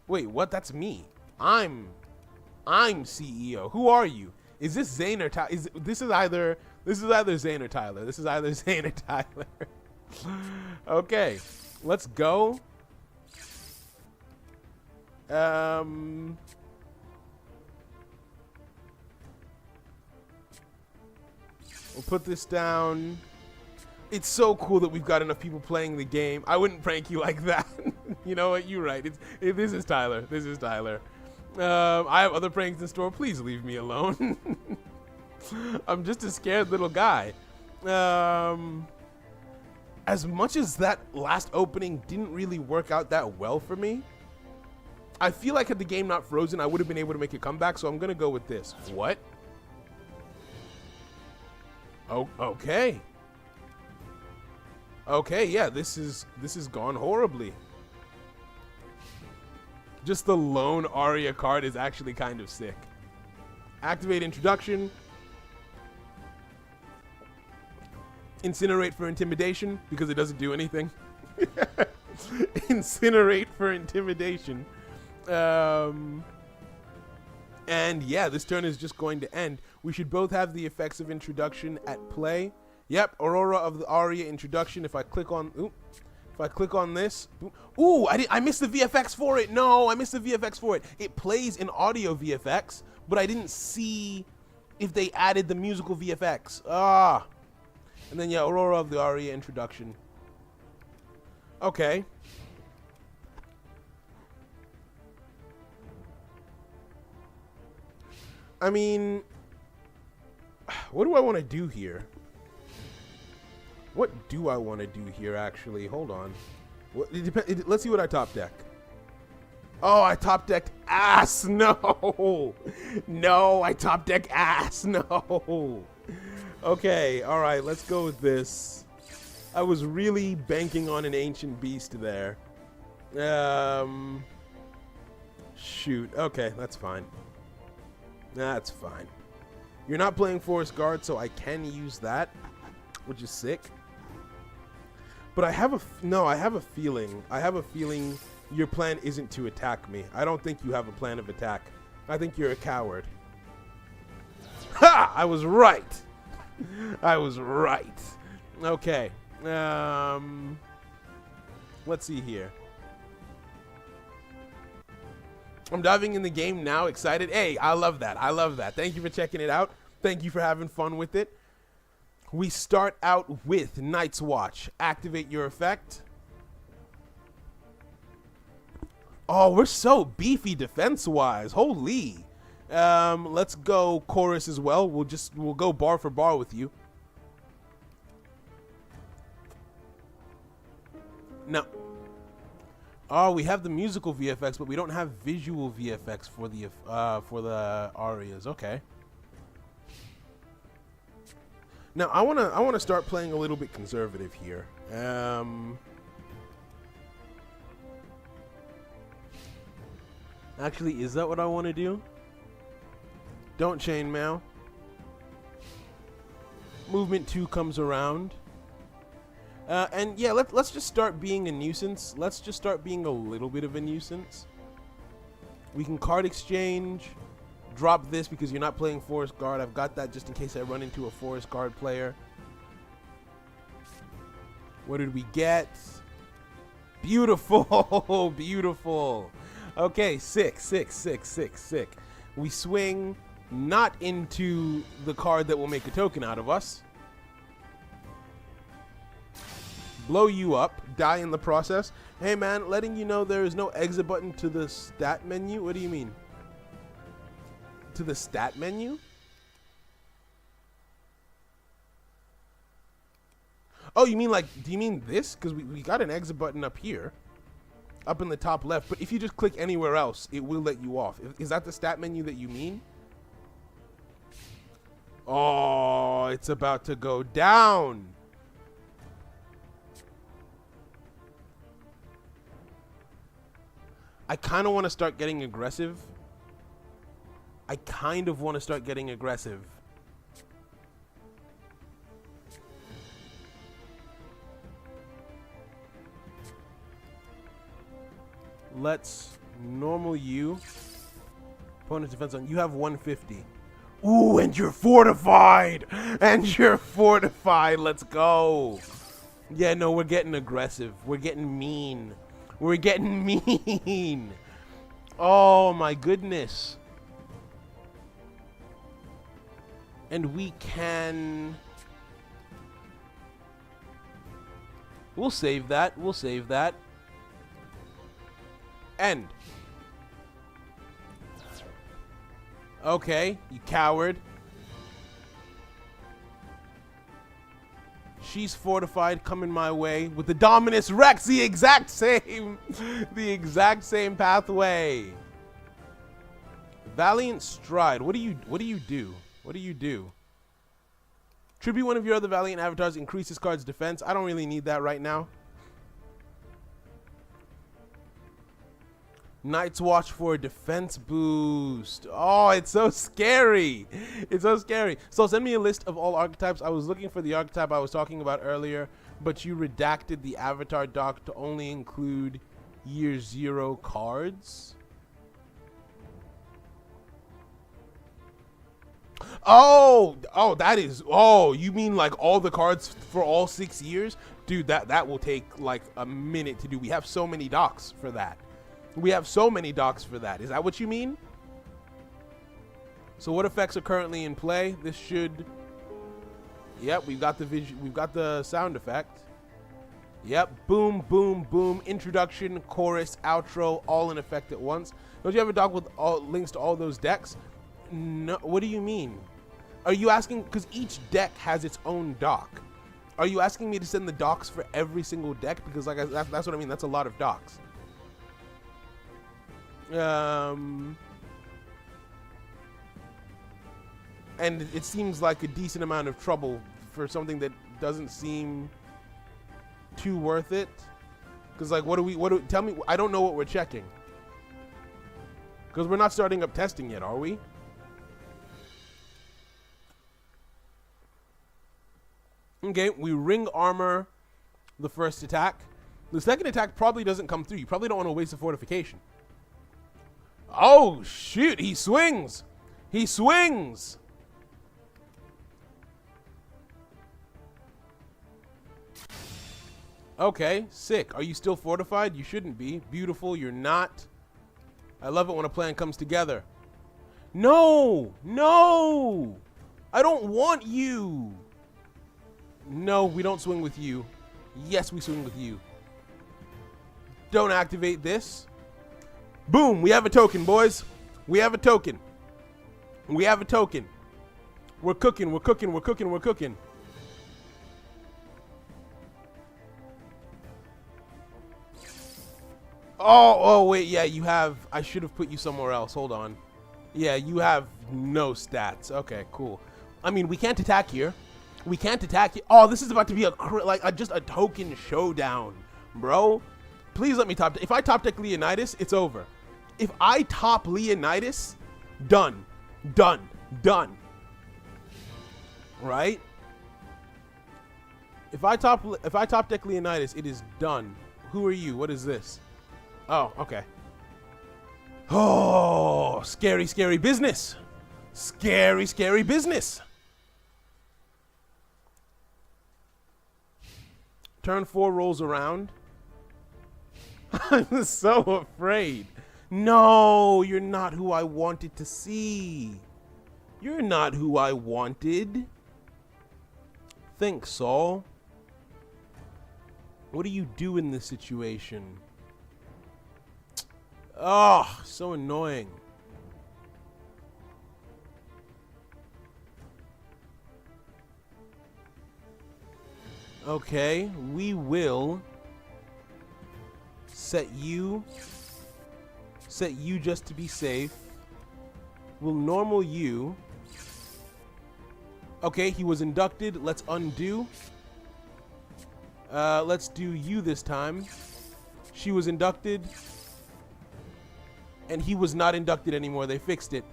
Wait, what? That's me. I'm CEO. Who are you? Is this Zane or Tyler? This is either Zane or Tyler. This is either Zane or Tyler. Okay, let's go. We'll put this down. It's so cool that we've got enough people playing the game. I wouldn't prank you like that. You know what? You're right. This is Tyler. This is Tyler. I have other pranks in store. Please leave me alone. I'm just a scared little guy. As much as that last opening didn't really work out that well for me, I feel like had the game not frozen, I would have been able to make a comeback, so I'm going to go with this. What? Oh, okay. Okay, yeah, this is gone horribly. Just the lone Aria card is actually kind of sick. Activate introduction. Incinerate for intimidation, because it doesn't do anything. Incinerate for intimidation. And yeah, this turn is just going to end. We should both have the effects of introduction at play. Yep, Aurora of the Aria introduction. If I click on, this, ooh, I missed the VFX for it. No, I missed the VFX for it. It plays in audio VFX, but I didn't see if they added the musical VFX. Ah, and then yeah, Aurora of the Aria introduction. Okay. I mean, what do I want to do here? What do I want to do here, actually? Hold on. Let's see what I top deck. Oh, I top decked ass. No. No, I top deck ass. No. Okay, all right, let's go with this. I was really banking on an Ancient Beast there. Shoot. Okay, that's fine. That's fine. You're not playing Forest Guard, so I can use that, which is sick. But I have a feeling your plan isn't to attack me. I don't think you have a plan of attack. I think you're a coward. Ha! I was right. I was right. Okay. Let's see here. I'm diving in the game now, excited. Hey, I love that. I love that. Thank you for checking it out. Thank you for having fun with it. We start out with Night's Watch. Activate your effect. Oh, we're so beefy defense-wise. Holy. Let's go chorus as well. We'll go bar for bar with you. No. Oh, we have the musical VFX, but we don't have visual VFX for the arias. Okay. Now I wanna start playing a little bit conservative here. Actually, is that what I want to do? Don't chainmail. Movement 2 comes around. And yeah, let's just start being a nuisance. Let's just start being a little bit of a nuisance. We can card exchange. Drop this because you're not playing Forest Guard. I've got that just in case I run into a Forest Guard player. What did we get? Beautiful. Beautiful. Okay, sick. We swing not into the card that will make a token out of us. Blow you up, die in the process. Hey man, letting you know there is no exit button to the stat menu. What do you mean? To the stat menu? Oh, you mean like, do you mean this? Because we got an exit button up here, up in the top left, but if you just click anywhere else, it will let you off. Is that the stat menu that you mean? Oh, it's about to go down. I kind of want to start getting aggressive. I kind of want to start getting aggressive. Let's normal you. Opponent's defense on. You have 150. Ooh, and you're fortified. And you're fortified. Let's go. Yeah, no, we're getting aggressive. We're getting mean. We're getting mean. Oh, my goodness. And we can... We'll save that. We'll save that. End. Okay, you coward. She's fortified, coming my way with the Dominus Rex, the exact same pathway. Valiant Stride. What do you do? What do you do? Tribute one of your other Valiant avatars, increase this card's defense. I don't really need that right now. Night's Watch for a defense boost. Oh, it's so scary. It's so scary. So send me a list of all archetypes. I was looking for the archetype I was talking about earlier, but you redacted the avatar doc to only include year 0 cards. Oh, that is, you mean like all the cards for all 6 years? Dude, that will take like a minute to do. We have so many docs for that. We have so many docs for that. Is that what you mean? So what effects are currently in play? This should... Yep, we've got the we've got the sound effect. Yep, boom, boom, boom. Introduction, chorus, outro, all in effect at once. Don't you have a doc with all links to all those decks? No. What do you mean? Are you asking? Because each deck has its own doc. Are you asking me to send the docs for every single deck? Because like that's what I mean. That's a lot of docs. And it seems like a decent amount of trouble for something that doesn't seem too worth it. Because like, tell me, I don't know what we're checking. Because we're not starting up testing yet, are we? Okay, we ring armor the first attack. The second attack probably doesn't come through. You probably don't want to waste a fortification. Oh, shoot. He swings. He swings. Okay, sick. Are you still fortified? You shouldn't be. Beautiful, you're not. I love it when a plan comes together. No! No! I don't want you! No, we don't swing with you. Yes, we swing with you. Don't activate this. Boom, we have a token, boys. We have a token. We have a token. We're cooking, we're cooking, we're cooking, we're cooking. Oh, wait, yeah, you have... I should have put you somewhere else. Hold on. Yeah, you have no stats. Okay, cool. I mean, we can't attack here. We can't attack here. Oh, this is about to be just a token showdown, bro. Please let me top deck. If I top deck Leonidas, it's over. If I top Leonidas, done. Done. Done. Right? If I top deck Leonidas, it is done. Who are you? What is this? Oh, okay. Oh, scary, scary business. Scary, scary business. Turn 4 rolls around. I'm so afraid. No, you're not who I wanted to see. You're not who I wanted. Think, Saul. What do you do in this situation? Oh, so annoying. Okay, we will set you just to be safe. We'll normal you. Okay, he was inducted. Let's undo. Let's do you this time. She was inducted. And he was not inducted anymore. They fixed it.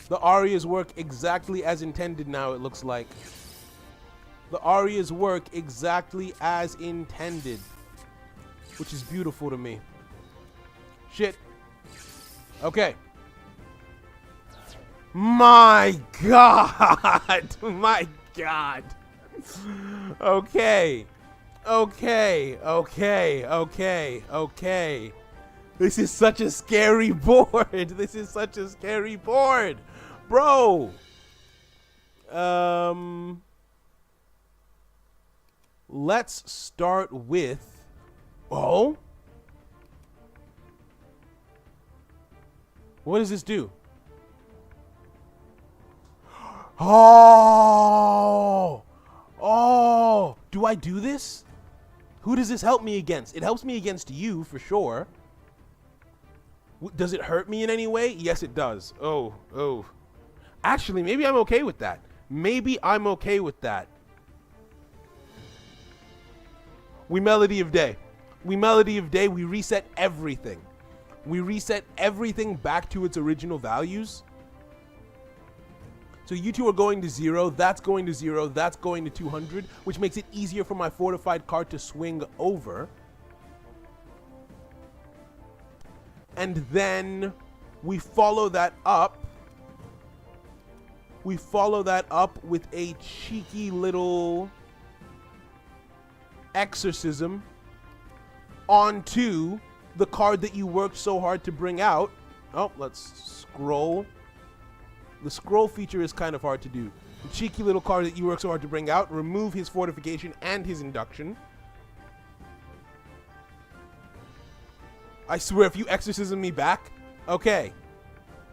The Arias work exactly as intended now, it looks like. The Arias work exactly as intended. Which is beautiful to me. Shit. Okay. My God. My God. Okay. Okay. Okay. Okay. Okay. This is such a scary board. This is such a scary board. Bro. Let's start with... Oh? What does this do? Oh! Oh! Do I do this? Who does this help me against? It helps me against you, for sure. Does it hurt me in any way? Yes, it does. Oh, oh. Actually, maybe I'm okay with that. Maybe I'm okay with that. We Melody of Day. We Melody of Day. We reset everything. We reset everything back to its original values. So you two are going to 0. That's going to 0. That's going to 200, which makes it easier for my fortified card to swing over. And then we follow that up. We follow that up with a cheeky little exorcism onto the card that you worked so hard to bring out. Oh, let's scroll. The scroll feature is kind of hard to do. The cheeky little card that you worked so hard to bring out. Remove his fortification and his induction. I swear, if you exorcism me back, okay.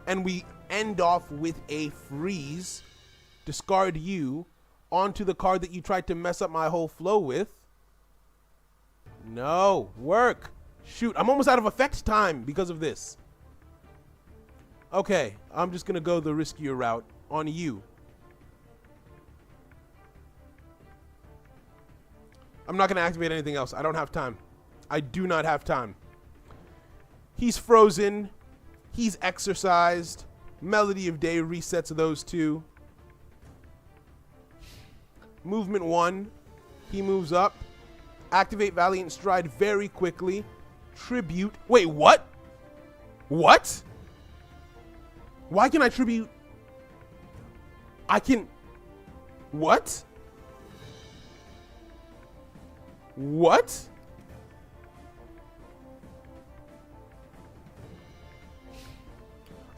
And we end off with a freeze. Discard you onto the card that you tried to mess up my whole flow with. No, work. Shoot, I'm almost out of effect time because of this. Okay, I'm just gonna go the riskier route on you. I'm not gonna activate anything else. I don't have time. I do not have time. He's frozen. He's exercised. Melody of Day resets those two. Movement 1. He moves up. Activate Valiant Stride very quickly. Tribute. Wait, what? What? Why can I tribute? I can... What? What?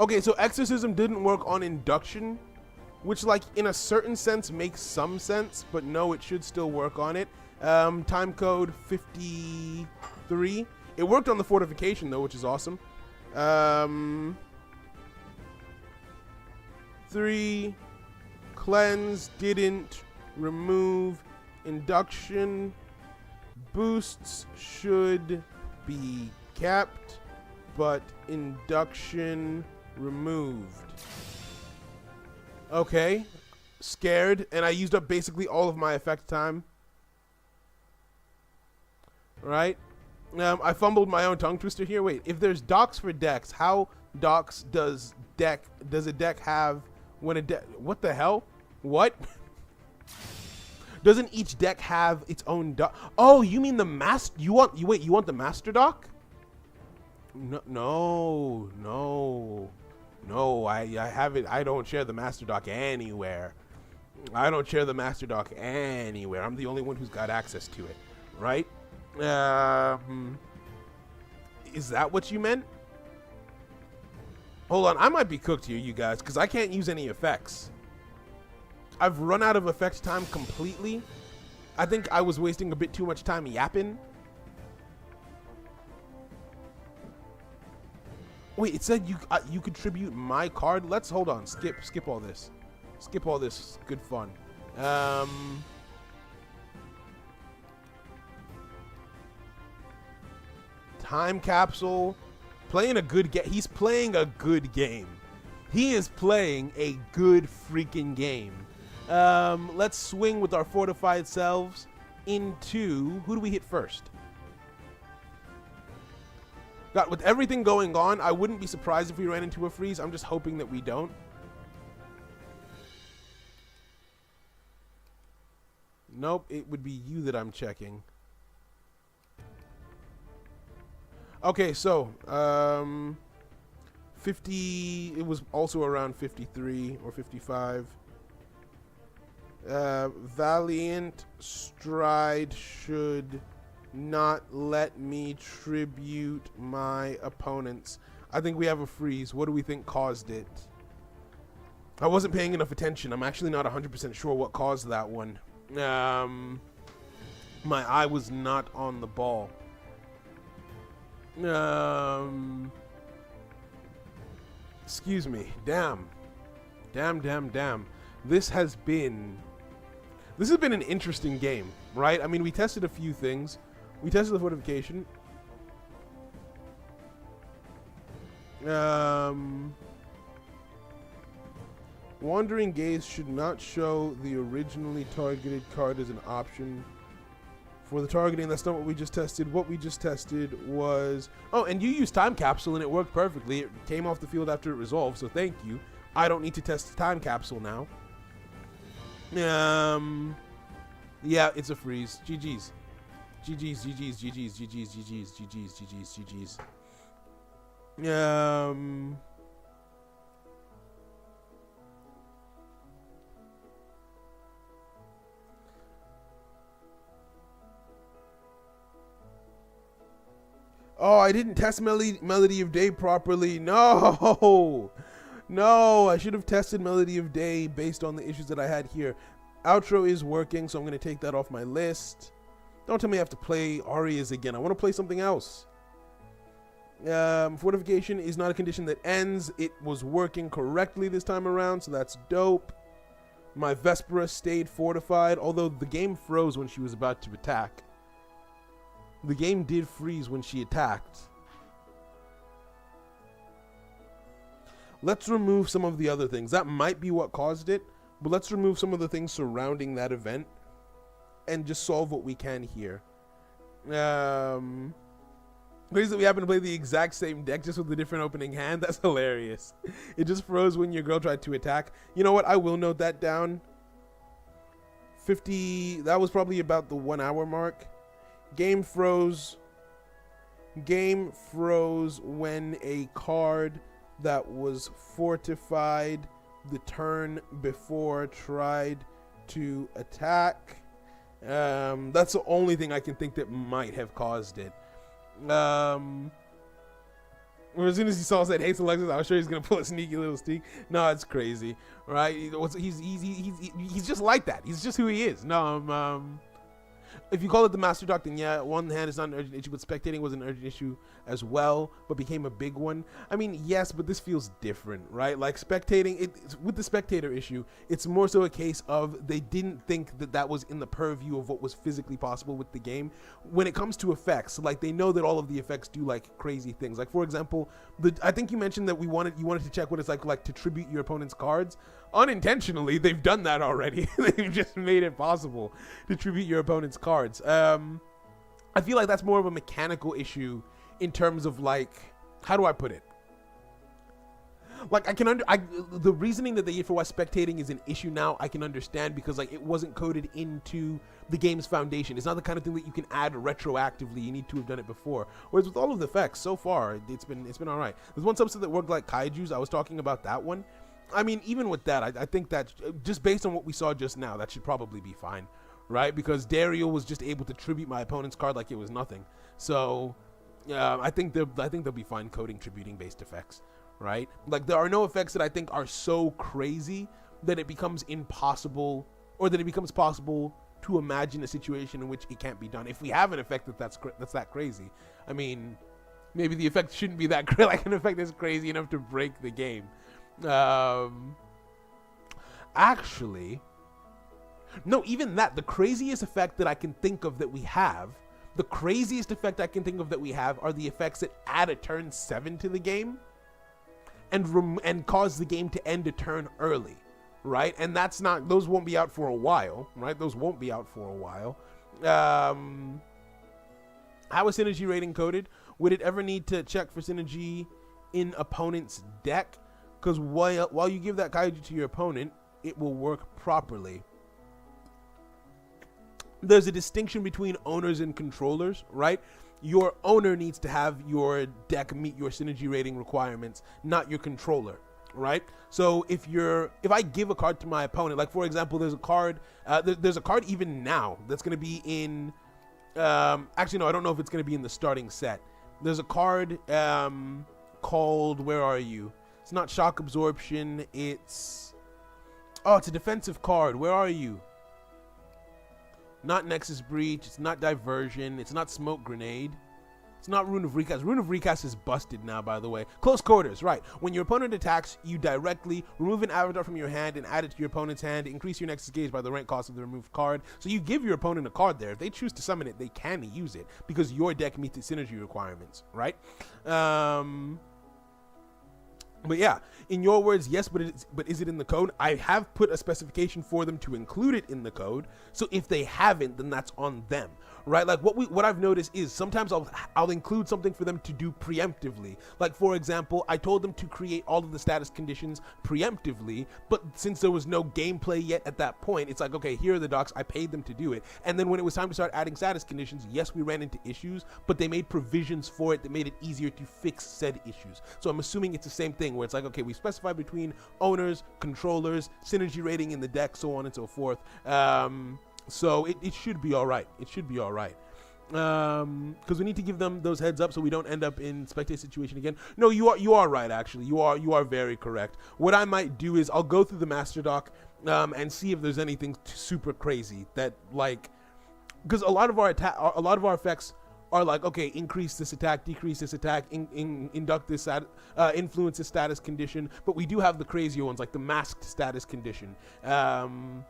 Okay, so Exorcism didn't work on induction, which, like, in a certain sense makes some sense, but no, it should still work on it. Time code 53. It worked on the fortification, though, which is awesome. 3. Cleanse, didn't. Remove. Induction. Boosts should be kept, but induction removed. Okay. Scared, and I used up basically all of my effect time. Right? I fumbled my own tongue twister here. Wait, if there's docs for decks, how docs does a deck have when a deck... What the hell? What? Doesn't each deck have its own doc? Oh, you mean the master... You want the master doc? No, I have it. I don't share the master doc anywhere. I'm the only one who's got access to it, right? Is that what you meant? Hold on, I might be cooked here, you guys, because I can't use any effects. I've run out of effect time completely. I think I was wasting a bit too much time yapping. Wait, it said you contribute my card. Let's hold on. Skip all this. Skip all this. Good fun. Time capsule. Playing a good game. He's playing a good game. He is playing a good freaking game. Let's swing with our fortified selves into... Who do we hit first? God, with everything going on, I wouldn't be surprised if we ran into a freeze. I'm just hoping that we don't. Nope, it would be you that I'm checking. Okay, so 50. It was also around 53 or 55. Valiant Stride should not let me tribute my opponents. I think we have a freeze. What do we think caused it? I wasn't paying enough attention. I'm actually not 100% sure what caused that one. My eye was not on the ball. Excuse me. Damn. This has been an interesting game, right? I mean, we tested a few things. We tested the fortification. Wandering Gaze should not show the originally targeted card as an option for the targeting. That's not what we just tested. What we just tested was... Oh, and you used Time Capsule and it worked perfectly. It came off the field after it resolved, so thank you. I don't need to test Time Capsule now. Yeah, it's a freeze. GG's. Oh, I didn't test Melody of Day properly. No, I should have tested Melody of Day based on the issues that I had here. Outro is working, so I'm going to take that off my list. Don't tell me I have to play Arias again. I want to play something else. Fortification is not a condition that ends. It was working correctly this time around, so that's dope. My Vespera stayed fortified, although the game froze when she was about to attack. The game did freeze when she attacked. Let's remove some of the other things. That might be what caused it, but let's remove some of the things surrounding that event and just solve what we can here. Crazy that we happen to play the exact same deck just with a different opening hand. That's hilarious. It just froze when your girl tried to attack. You know what? I will note that down. 50. That was probably about the 1 hour mark. Game froze. Game froze when a card that was fortified the turn before tried to attack. That's the only thing I can think that might have caused it. As soon as he saw said hates Alexis, I was sure he's gonna pull a sneaky little sneak. No, it's crazy, right? He's just like that. He's just who he is. No, if you call it the Master Talk, then yeah, one hand is not an urgent issue, but spectating was an urgent issue as well, but became a big one. I mean, yes, but this feels different, right? Like spectating, with the spectator issue, it's more so a case of they didn't think that that was in the purview of what was physically possible with the game. When it comes to effects, like they know that all of the effects do like crazy things. Like for example, I think you mentioned that you wanted to check what it's like to tribute your opponent's cards. Unintentionally, they've done that already. They've just made it possible to tribute your opponent's cards. I feel like that's more of a mechanical issue in terms of like, how do I put it? Like the reasoning that they give for why spectating is an issue now, I can understand because like it wasn't coded into the game's foundation. It's not the kind of thing that you can add retroactively. You need to have done it before. Whereas with all of the effects so far, it's been all right. There's one subset that worked like Kaiju's. I was talking about that one. I mean, even with that, I think that just based on what we saw just now, that should probably be fine, right? Because Dario was just able to tribute my opponent's card like it was nothing. So, I think they'll be fine coding tributing based effects, right? Like there are no effects that I think are so crazy that it becomes impossible, or that it becomes possible to imagine a situation in which it can't be done. If we have an effect that's that crazy, I mean, maybe the effect shouldn't be that like an effect that's crazy enough to break the game. Actually, no, even that, the craziest effect that I can think of that we have, the craziest effect I can think of that we have are the effects that add a turn 7 to the game and cause the game to end a turn early, right? And those won't be out for a while, right? Those won't be out for a while. How is Synergy Rating coded? Would it ever need to check for synergy in opponent's deck? Because while you give that kaiju to your opponent, it will work properly. There's a distinction between owners and controllers, right? Your owner needs to have your deck meet your synergy rating requirements, not your controller, right? So if I give a card to my opponent, like for example, there's a card even now that's going to be in, actually no, I don't know if it's going to be in the starting set. There's a card called, where are you? It's not Shock Absorption, it's a defensive card. Where are you? Not Nexus Breach, it's not Diversion, it's not Smoke Grenade, it's not Rune of Recast. Rune of Recast is busted now, by the way. Close Quarters, right. When your opponent attacks, you directly remove an avatar from your hand and add it to your opponent's hand. Increase your Nexus gauge by the rank cost of the removed card. So you give your opponent a card there. If they choose to summon it, they can use it because your deck meets its synergy requirements, right? But yeah, in your words, yes, but is it in the code? I have put a specification for them to include it in the code. So if they haven't, then that's on them, right? Like what I've noticed is sometimes I'll include something for them to do preemptively. Like for example, I told them to create all of the status conditions preemptively, but since there was no gameplay yet at that point, it's like, okay, here are the docs. I paid them to do it. And then when it was time to start adding status conditions, yes, we ran into issues, but they made provisions for it that made it easier to fix said issues. So I'm assuming it's the same thing where it's like, okay, we specify between owners, controllers, synergy rating in the deck, so on and so forth. So it should be all right. It should be all right. Because we need to give them those heads up so we don't end up in spectate situation again. No, you are right. Actually, you are very correct. What I might do is I'll go through the master doc and see if there's anything super crazy that, like, because a lot of our effects are like, okay, increase this attack, decrease this attack, induct this, influence this status condition. But we do have the crazier ones like the masked status condition. That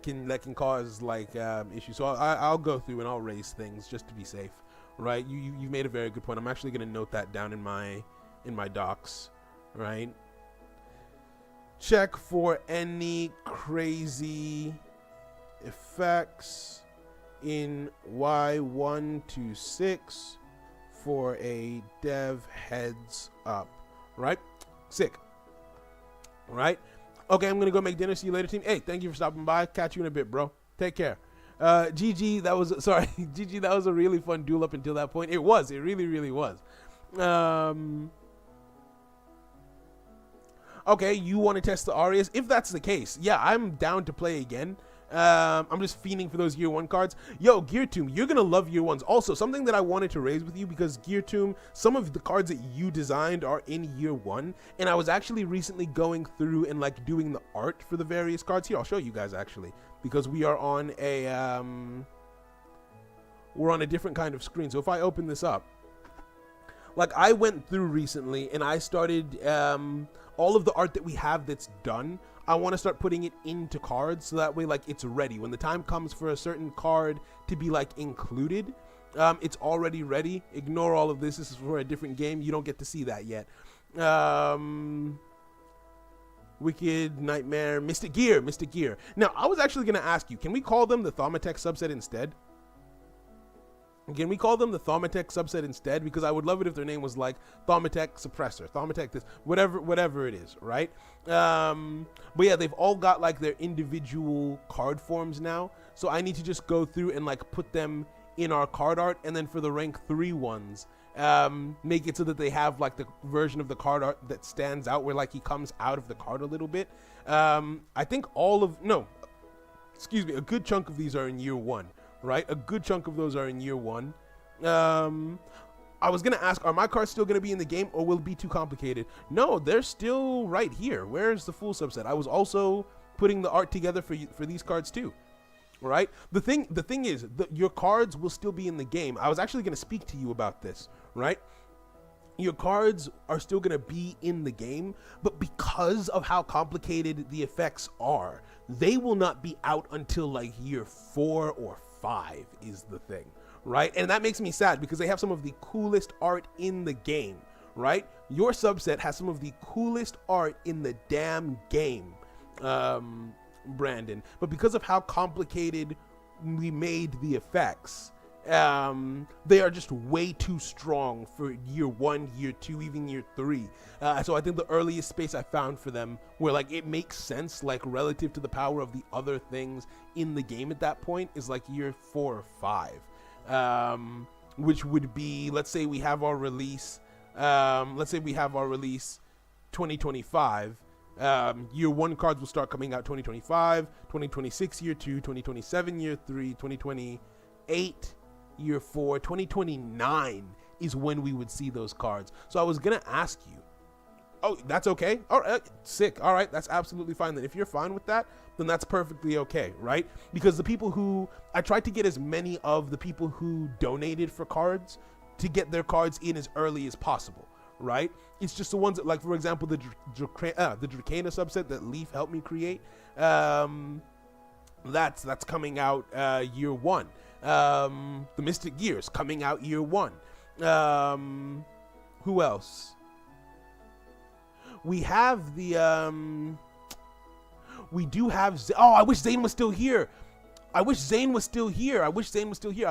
can cause like issues. So I'll go through and I'll raise things just to be safe, right? You made a very good point. I'm actually going to note that down in my docs, right? Check for any crazy effects in Y126 for a dev heads up, right? Sick, right? Okay, I'm gonna go make dinner. See you later, team. Hey, thank you for stopping by. Catch you in a bit, bro. Take care. GG, GG, that was a really fun duel up until that point. It really, really was. Okay, you want to test the Arias? If that's the case, yeah, I'm down to play again. I'm just fiending for those Year 1 cards. Yo, Gear Tomb, you're gonna love Year 1s. Also, something that I wanted to raise with you, because Gear Tomb, some of the cards that you designed are in Year 1, and I was actually recently going through and like doing the art for the various cards. Here, I'll show you guys actually, because we are on a different kind of screen. So if I open this up, like I went through recently and I started all of the art that we have that's done. I want to start putting it into cards so that way like it's ready when the time comes for a certain card to be like included. It's already ready. Ignore all of this. This is for a different game. You don't get to see that yet. Wicked, Nightmare, Mystic Gear. Now, I was actually going to ask you, can we call them the Thaumatex subset instead? Can we call them the Thaumatex subset instead? Because I would love it if their name was like Thaumatex Suppressor, Thaumatex this, whatever it is, right? But yeah, they've all got like their individual card forms now. So I need to just go through and like put them in our card art. And then for the rank 3 ones, make it so that they have like the version of the card art that stands out where like he comes out of the card a little bit. I think a good chunk of these are in Year 1. Right, a good chunk of those are in Year 1. I was gonna ask, are my cards still gonna be in the game, or will it be too complicated? No, they're still right here. Where's the full subset? I was also putting the art together for these cards too. Right. The thing is, your cards will still be in the game. I was actually gonna speak to you about this. Right. Your cards are still going to be in the game, but because of how complicated the effects are, they will not be out until like Year 4 or 5 is the thing, right? And that makes me sad because they have some of the coolest art in the game, right? Your subset has some of the coolest art in the damn game, Brandon. But because of how complicated we made the effects, They are just way too strong for year 1, year 2, even year 3. So I think the earliest space I found for them where like it makes sense, like relative to the power of the other things in the game at that point, is like year 4 or 5, which would be, let's say we have our release 2025. Year 1 cards will start coming out 2025, 2026 year 2, 2027 year 3, 2028 year 4, 2029 is when we would see those cards. So I was gonna ask you, oh, that's okay? All right, sick. All right, that's absolutely fine. Then if you're fine with that, then that's perfectly okay, right? Because the people who, I tried to get as many of the people who donated for cards to get their cards in as early as possible, right? It's just the ones that, like, for example, the Dracana subset that Leaf helped me create, that's coming out year 1. The Mystic Gears coming out year 1. Who else? We have the we do have I wish Zane was still here. I wish Zane was still here. I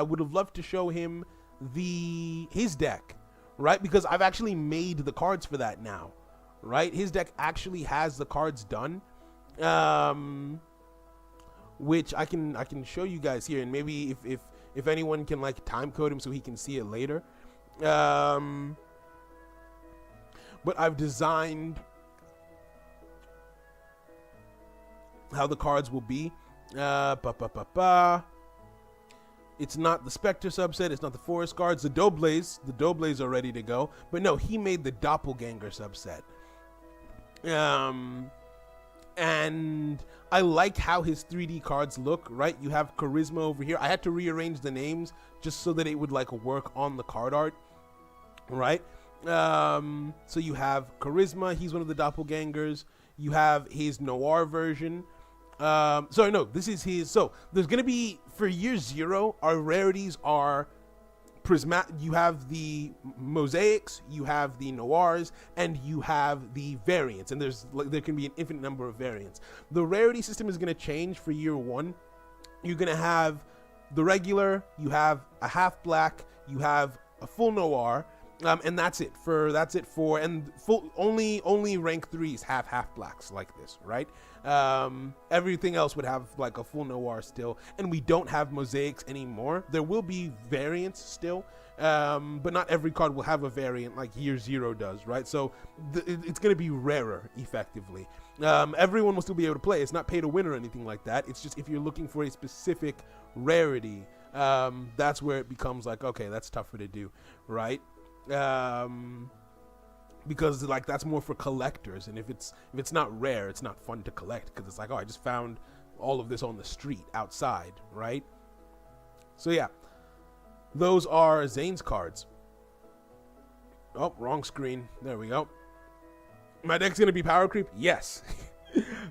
would have loved to show him his deck, right? Because I've actually made the cards for that now, right? His deck actually has the cards done, which I can show you guys here, and maybe if anyone can like time code him so he can see it later. But I've designed how the cards will be. It's not the Spectre subset, it's not the Forest Guards. The Doughblaze are ready to go. But no, he made the Doppelganger subset. And I like how his 3D cards look, right? You have Charisma over here. I had to rearrange the names just so that it would like work on the card art, right? So you have Charisma, he's one of the Doppelgangers. You have his Noir version. Sorry, no, this is his. So there's going to be, for year 0, our rarities are you have the Mosaics, you have the Noirs, and you have the variants. And there can be an infinite number of variants. The rarity system is going to change for year 1. You're going to have the regular, you have a half black, you have a full Noir, and that's it for and full only rank 3s have half blacks like this, right? Everything else would have like a full Noir still, and we don't have Mosaics anymore. There will be variants still, but not every card will have a variant like year 0 does, right? So it's going to be rarer effectively. Everyone will still be able to play. It's not pay to win or anything like that. It's just if you're looking for a specific rarity, that's where it becomes like, okay, that's tougher to do, right? Because like that's more for collectors, and if it's not rare, it's not fun to collect, because it's like, oh, I just found all of this on the street outside, right? So yeah, those are Zane's cards. Oh, wrong screen. There we go. My deck's gonna be power creep. Yes.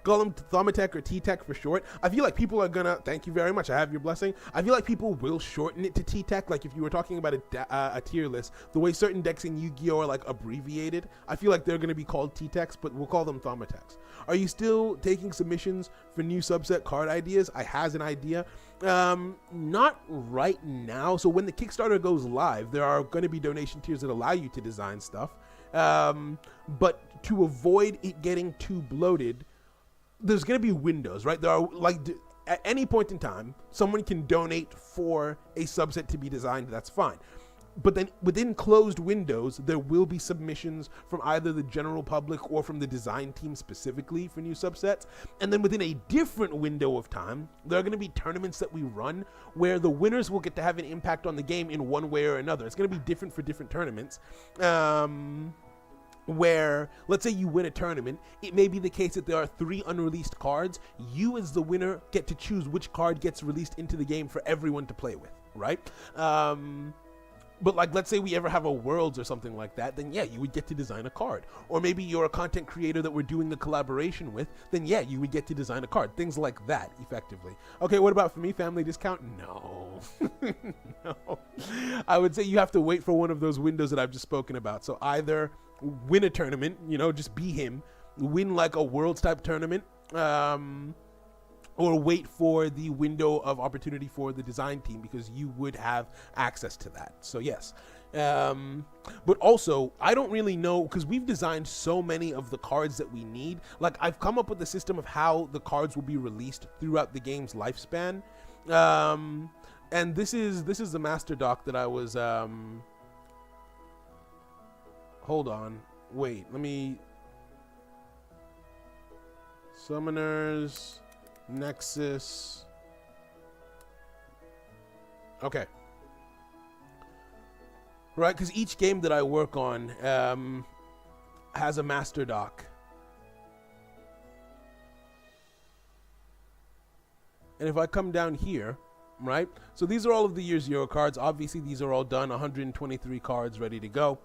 Call them Thaumatech or T-Tech for short. I feel like people are gonna, thank you very much, I have your blessing. I feel like people will shorten it to T-Tech. Like if you were talking about a tier list, the way certain decks in Yu-Gi-Oh are like abbreviated, I feel like they're gonna be called T-Techs, but we'll call them Thaumatechs. Are you still taking submissions for new subset card ideas? I has an idea. Not right now. So when the Kickstarter goes live, there are gonna be donation tiers that allow you to design stuff. But to avoid it getting too bloated, there's going to be windows, right? There are, like, at any point in time, someone can donate for a subset to be designed. That's fine. But then within closed windows, there will be submissions from either the general public or from the design team specifically for new subsets. And then within a different window of time, there are going to be tournaments that we run where the winners will get to have an impact on the game in one way or another. It's going to be different for different tournaments. Where, let's say you win a tournament, it may be the case that there are 3 unreleased cards. You as the winner get to choose which card gets released into the game for everyone to play with, right? But like, let's say we ever have a Worlds or something like that, then yeah, you would get to design a card. Or maybe you're a content creator that we're doing a collaboration with, then yeah, you would get to design a card. Things like that, effectively. Okay, what about for me, family discount? No. No. I would say you have to wait for one of those windows that I've just spoken about. So either win a tournament, just be him, win like a Worlds type tournament, or wait for the window of opportunity for the design team, because you would have access to that. So yes. But also, I don't really know, because we've designed so many of the cards that we need. Like, I've come up with a system of how the cards will be released throughout the game's lifespan. And this is the master doc that I was, hold on, wait, let me, Summoners, Nexus, okay. Right, because each game that I work on has a master doc. And if I come down here, right, so these are all of the Year Zero cards. Obviously, these are all done, 123 cards ready to go.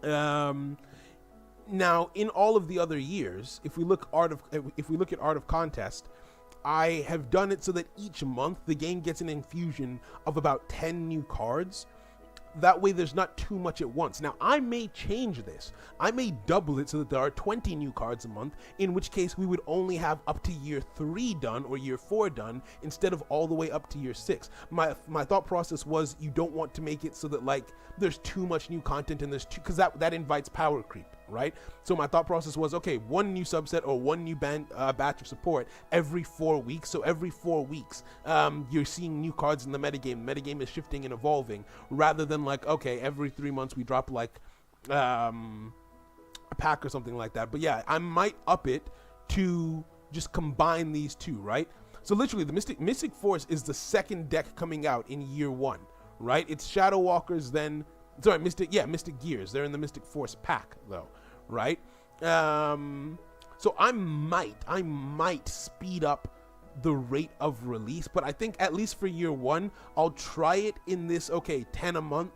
Now, in all of the other years, if we look at Art of Contest, I have done it so that each month the game gets an infusion of about 10 new cards. That way there's not too much at once. Now, I may change this. I may double it so that there are 20 new cards a month, in which case we would only have up to Year 3 done or Year 4 done instead of all the way up to Year 6. My thought process was, you don't want to make it so that, like, there's too much new content and because that invites power creep, right? So my thought process was, okay, one new subset or one new batch of support every 4 weeks. So every 4 weeks, you're seeing new cards in the metagame. The metagame is shifting and evolving, rather than like, okay, every 3 months we drop like a pack or something like that. But yeah, I might up it to just combine these two, right? So literally, the Mystic Force is the second deck coming out in Year 1, right? It's Shadow Walkers, then Mystic Gears. They're in the Mystic Force pack though, right? So I might speed up the rate of release, but I think at least for Year 1, I'll try it in this, 10 a month.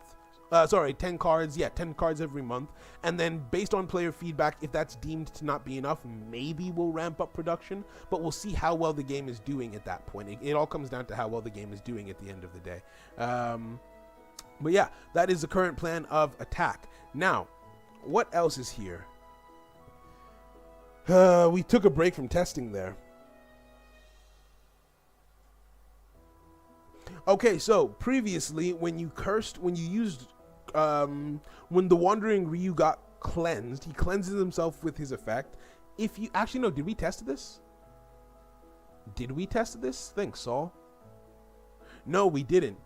10 cards, 10 cards every month. And then based on player feedback, if that's deemed to not be enough, maybe we'll ramp up production, but we'll see how well the game is doing at that point. It all comes down to how well the game is doing at the end of the day. But yeah, that is the current plan of attack. Now, what else is here? We took a break from testing there. Okay, so previously, when the Wandering Ryu got cleansed, he cleanses himself with his effect. If you actually no, did we test this? Did we test this? Thanks, Saul. No, we didn't.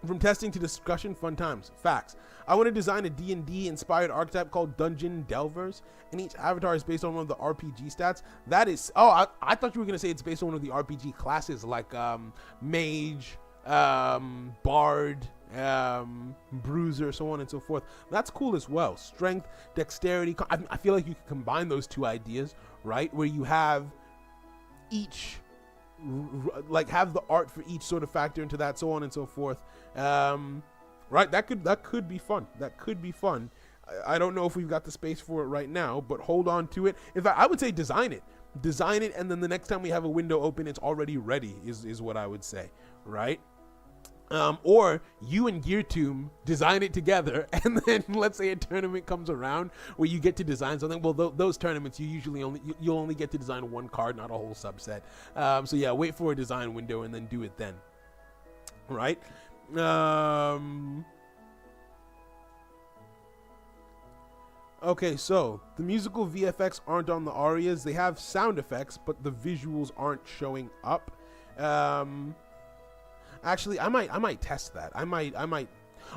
From testing to discussion, fun times. Facts. I want to design a D&D inspired archetype called Dungeon Delvers, and each avatar is based on one of the RPG stats. That is, I thought you were going to say it's based on one of the RPG classes, like Mage, Bard, Bruiser, so on and so forth. That's cool as well. Strength, dexterity. I feel like you can combine those two ideas, right? Where you have each, like, have the art for each sort of factor into that, so on and so forth. Right, that could be fun. That could be fun. I don't know if we've got the space for it right now, but hold on to it. In fact, I would say design it, and then the next time we have a window open, it's already ready. Is what I would say, right? Or you and GearToon design it together, and then let's say a tournament comes around where you get to design something. Well, those tournaments, you'll only get to design one card, not a whole subset. So yeah, wait for a design window and then do it then, right? Okay, so the musical VFX aren't on the arias. They have sound effects, but the visuals aren't showing up. Actually, I might test that. I might.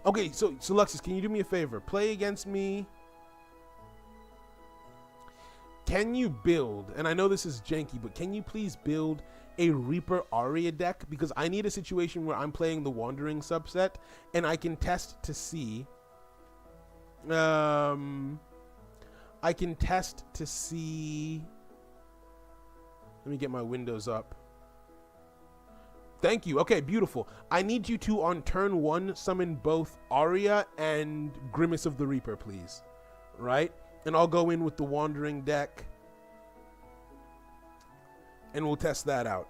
Okay, so Luxus, can you do me a favor? Play against me. Can you build, and I know this is janky, but can you please build a Reaper Aria deck? Because I need a situation where I'm playing the Wandering subset, and I can test to see. I can test to see. Let me get my windows up. Thank you. Okay, beautiful. I need you to, on turn 1, summon both Aria and Grimace of the Reaper, please. Right? And I'll go in with the Wandering deck, and we'll test that out.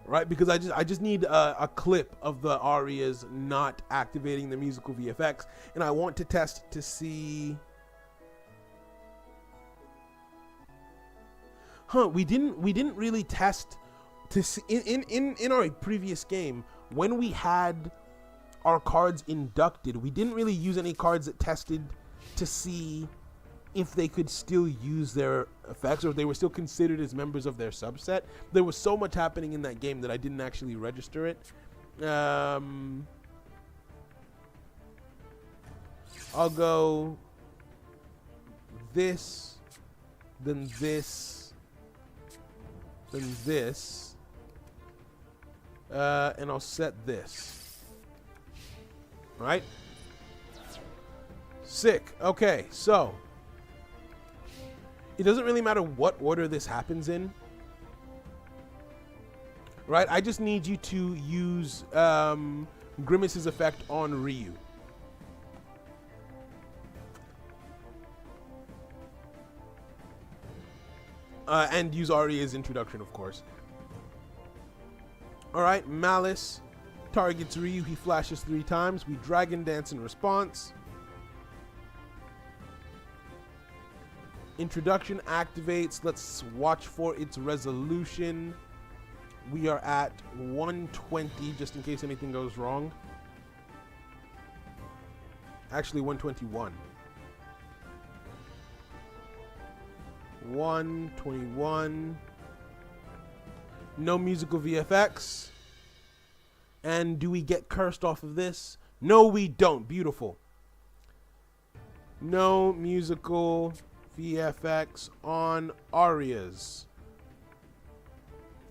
Right? Because I just need a clip of the Arias not activating the musical VFX, and I want to test to see. we didn't really test to see in our previous game when we had our cards inducted. We didn't really use any cards that tested to see if they could still use their effects or if they were still considered as members of their subset. There was so much happening in that game that I didn't actually register it. I'll go this, then this, then this, and I'll set this. All right? Sick. Okay, so it doesn't really matter what order this happens in, right? I just need you to use Grimace's effect on Ryu. And use Arya's introduction, of course. All right, Malice targets Ryu. He flashes 3 times. We Dragon Dance in response. Introduction activates. Let's watch for its resolution. We are at 120, just in case anything goes wrong. Actually, 121. 121. No musical VFX. And do we get cursed off of this? No, we don't. Beautiful. No musical VFX on Arias.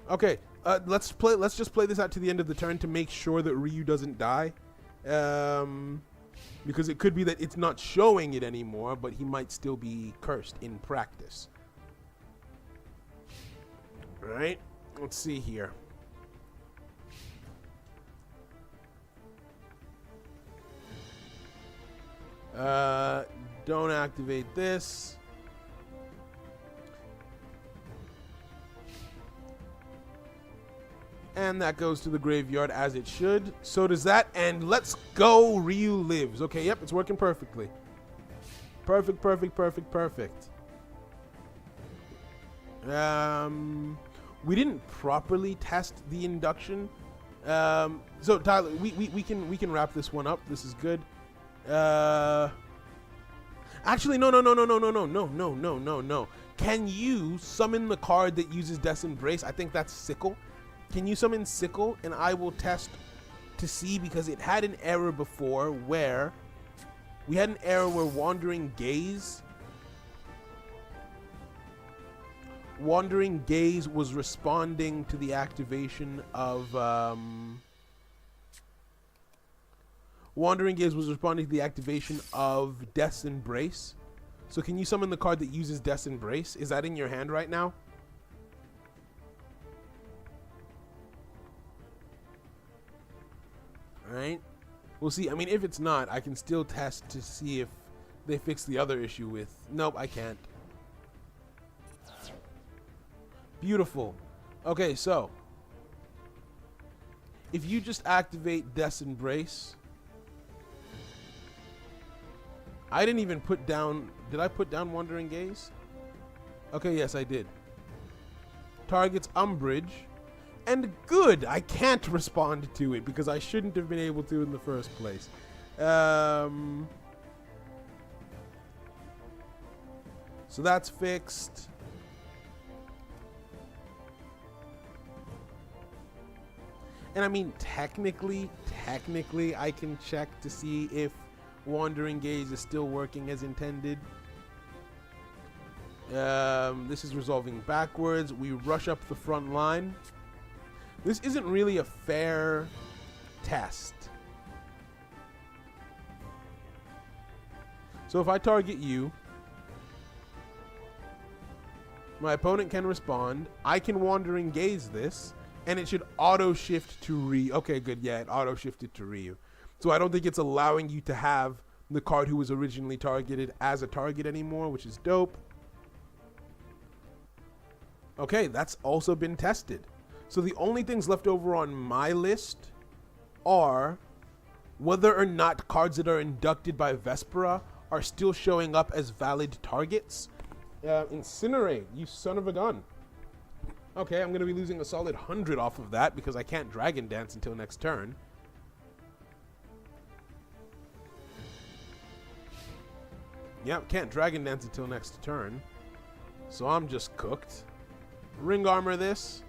Okay, let's just play this out to the end of the turn to make sure that Ryu doesn't die. Because it could be that it's not showing it anymore, but he might still be cursed in practice. All right, let's see here. Don't activate this. And that goes to the graveyard as it should. So does that. And let's go. Ryu lives. Okay, yep, it's working perfectly. Perfect, perfect, perfect, perfect. We didn't properly test the induction. So Tyler, we can wrap this one up. This is good. Actually, no. Can you summon the card that uses Death's Embrace? I think that's Sickle. Can you summon Sickle? And I will test to see, because it had an error before where we had an error where Wandering Gaze was responding to the activation of Death's Embrace. So can you summon the card that uses Death's Embrace? Is that in your hand right now? All right. We'll see. I mean, if it's not, I can still test to see if they fix the other issue with... Nope, I can't. Beautiful. Okay, so if you just activate Death's Embrace... I didn't even put down... Did I put down Wandering Gaze? Okay, yes, I did. Targets Umbrage. And good! I can't respond to it because I shouldn't have been able to in the first place. So that's fixed. And I mean, technically, I can check to see if Wandering Gaze is still working as intended. This is resolving backwards. We rush up the front line. This isn't really a fair test. So if I target you, my opponent can respond. I can Wandering Gaze this, and it should auto shift to Ryu. Okay, good. Yeah, it auto shifted to Ryu. So I don't think it's allowing you to have the card who was originally targeted as a target anymore, which is dope. Okay, that's also been tested. So the only things left over on my list are whether or not cards that are inducted by Vespera are still showing up as valid targets. Incinerate, you son of a gun. Okay, I'm going to be losing a solid 100 off of that because I can't Dragon Dance until next turn. Yep, can't Dragon Dance until next turn. So I'm just cooked. Ring Armor this.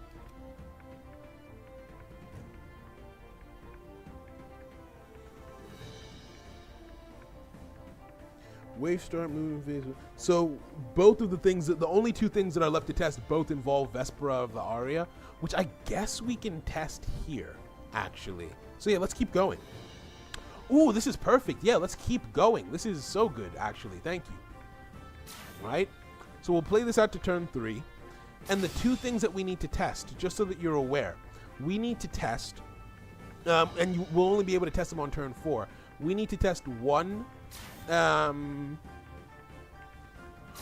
Wave Start, Moon Phase. So both of the things, the only two things that are left to test both involve Vespera of the Aria, which I guess we can test here, actually. So yeah, let's keep going. Ooh, this is perfect. Yeah, let's keep going. This is so good, actually. Thank you. Right? So we'll play this out to turn 3. And the two things that we need to test, just so that you're aware, we need to test, and we'll only be able to test them on turn 4. We need to test one,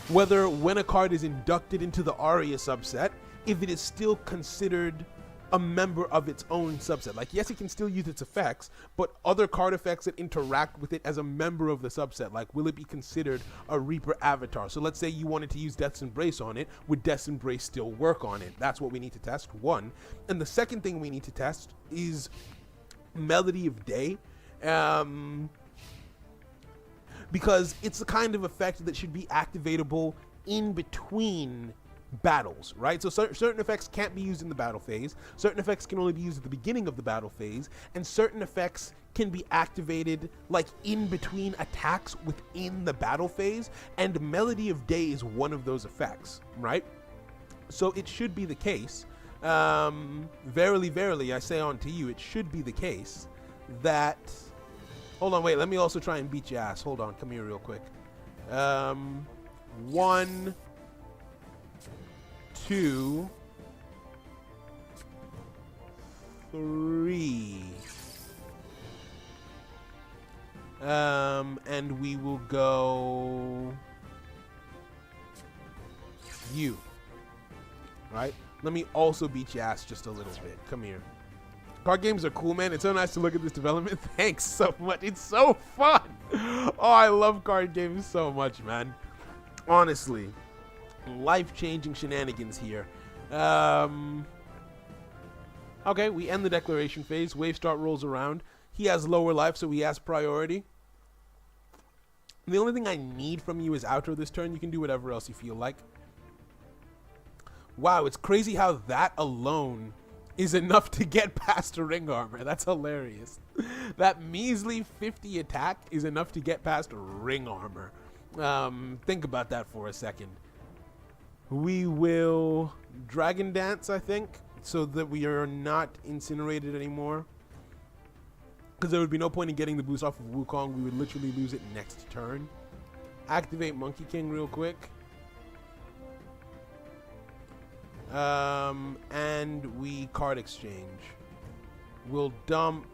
whether when a card is inducted into the Aria subset, if it is still considered a member of its own subset. Like, yes, it can still use its effects, but other card effects that interact with it as a member of the subset, like, will it be considered a Reaper avatar? So let's say you wanted to use Death's Embrace on it. Would Death's Embrace still work on it? That's what we need to test, one. And the second thing we need to test is Melody of Day. Because it's the kind of effect that should be activatable in between battles, right? So certain effects can't be used in the battle phase, certain effects can only be used at the beginning of the battle phase, and certain effects can be activated like in between attacks within the battle phase, and Melody of Day is one of those effects, right? So it should be the case, verily, verily, I say unto you, it should be the case that... Hold on, wait, let me also try and beat your ass. Hold on, come here real quick. 1, 2, 3. And we will go you. Right? Let me also beat your ass just a little bit. Come here. Card games are cool, man. It's so nice to look at this development. Thanks so much. It's so fun. Oh, I love card games so much, man. Honestly. Life-changing shenanigans here. Okay, we end the declaration phase. Wave Start rolls around. He has lower life, so he has priority. The only thing I need from you is outro this turn. You can do whatever else you feel like. Wow, it's crazy how that alone is enough to get past a Ring Armor. That's hilarious. That measly 50 attack is enough to get past a Ring Armor. Think about that for a second. We will Dragon Dance, I think, so that we are not incinerated anymore. Because there would be no point in getting the boost off of Wukong. We would literally lose it next turn. Activate Monkey King real quick. And we card exchange. We'll dump.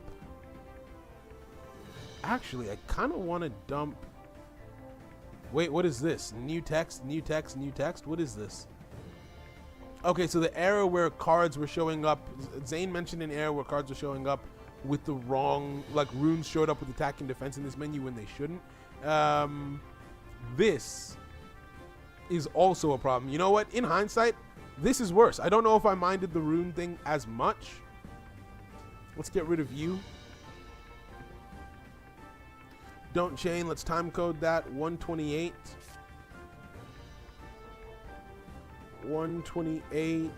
Actually, I kind of want to dump. Wait, what is this? New text, new text, new text. What is this? Okay, so the era where cards were showing up. Zane mentioned an era where cards were showing up with the wrong, like runes showed up with attack and defense in this menu when they shouldn't. This is also a problem. You know what? In hindsight, this is worse. I don't know if I minded the rune thing as much. Let's get rid of you. Don't chain. Let's time code that. 128. 128.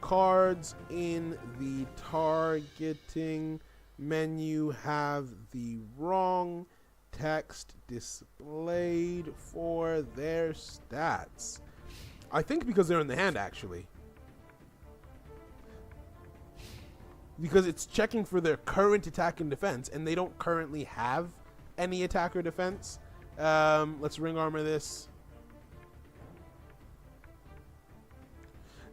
Cards in the targeting menu have the wrong text displayed for their stats. I think because they're in the hand, actually. Because it's checking for their current attack and defense, and they don't currently have any attack or defense. Let's Ring Armor this.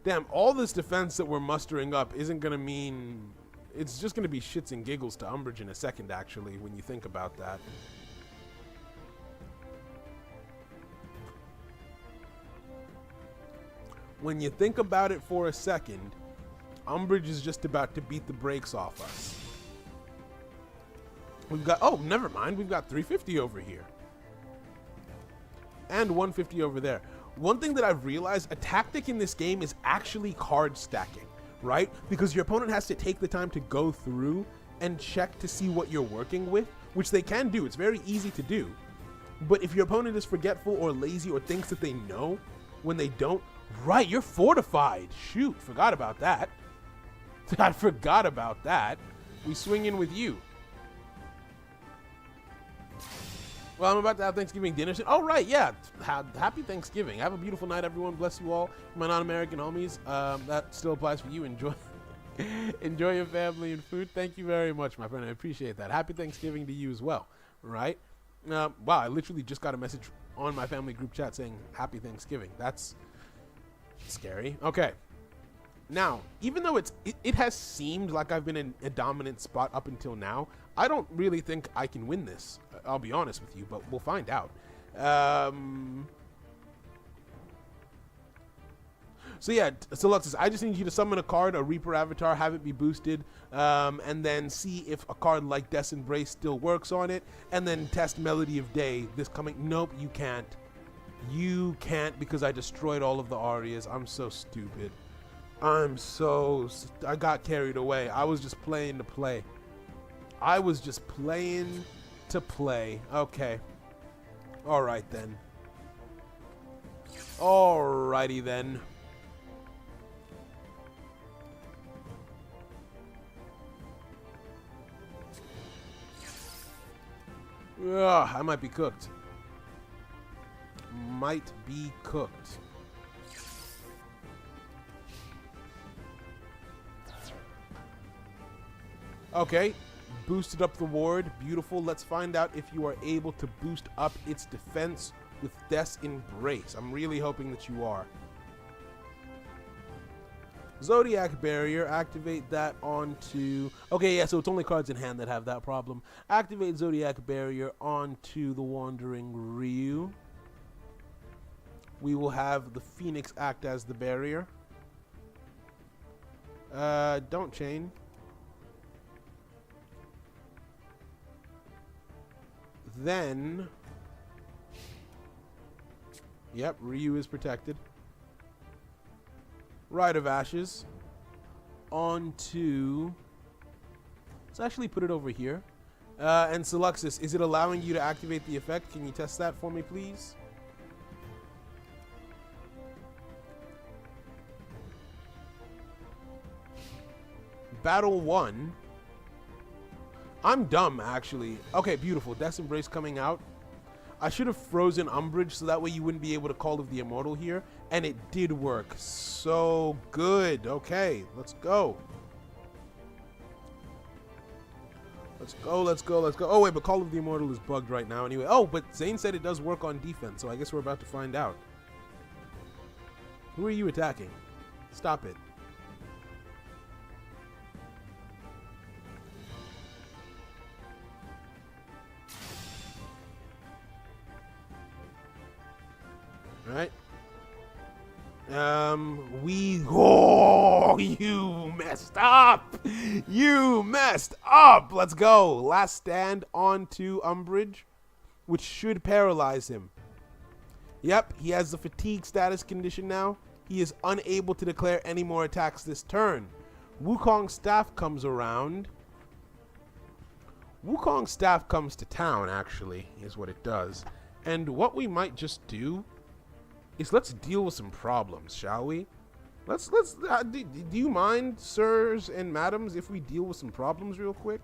Damn, all this defense that we're mustering up isn't going to mean... It's just going to be shits and giggles to Umbridge in a second, actually, when you think about that. When you think about it for a second, Umbridge is just about to beat the brakes off us. We've got... Oh, never mind. We've got 350 over here. And 150 over there. one thing that I've realized, a tactic in this game is actually card stacking, right? Because your opponent has to take the time to go through and check to see what you're working with, which they can do. It's very easy to do. But if your opponent is forgetful or lazy or thinks that they know when they don't, right, you're fortified. Shoot, forgot about that. I forgot about that. We swing in with you. Well, I'm about to have Thanksgiving dinner soon. Oh, right, yeah. Happy Thanksgiving. Have a beautiful night, everyone. Bless you all. My non-American homies, that still applies for you. Enjoy enjoy your family and food. Thank you very much, my friend. I appreciate that. Happy Thanksgiving to you as well, right? Wow, I literally just got a message on my family group chat saying Happy Thanksgiving. That's scary. Okay. Now, even though it has seemed like I've been in a dominant spot up until now, I don't really think I can win this. I'll be honest with you, but we'll find out. So yeah, Luxus, I just need you to summon a card, a Reaper avatar, have it be boosted, and then see if a card like Death's Embrace still works on it, and then test Melody of Day this coming. Nope, you can't. You can't, because I destroyed all of the Arias. I'm so stupid. I got carried away. I was just playing to play. I was just playing to play. Okay. Alright then. Alrighty then. Ugh, I might be cooked. Might be cooked. Okay, boosted up the ward. Beautiful. Let's find out if you are able to boost up its defense with Death's Embrace. I'm really hoping that you are. Zodiac Barrier, activate that onto... Okay, yeah, so it's only cards in hand that have that problem. Activate Zodiac Barrier onto the Wandering Ryu. We will have the Phoenix act as the barrier. Don't chain. Then... Yep, Ryu is protected. Rite of Ashes onto... Let's actually put it over here. And Seluxus, is it allowing you to activate the effect? Can you test that for me, please? Battle 1. I'm dumb, actually. Okay, beautiful. Death's Embrace coming out. I should have frozen Umbrage so that way you wouldn't be able to Call of the Immortal here. And it did work. So good. Okay, let's go. Let's go, let's go, let's go. Oh, wait, but Call of the Immortal is bugged right now anyway. Oh, but Zane said it does work on defense, so I guess we're about to find out. Who are you attacking? Stop it. Right. Oh, you messed up. You messed up. Let's go. Last stand onto Umbrage, which should paralyze him. Yep, he has the fatigue status condition now. He is unable to declare any more attacks this turn. Wukong's staff comes around. Wukong's staff comes to town, actually, is what it does. And what we might just do is let's deal with some problems, shall we? Do you mind, sirs and madams, if we deal with some problems real quick?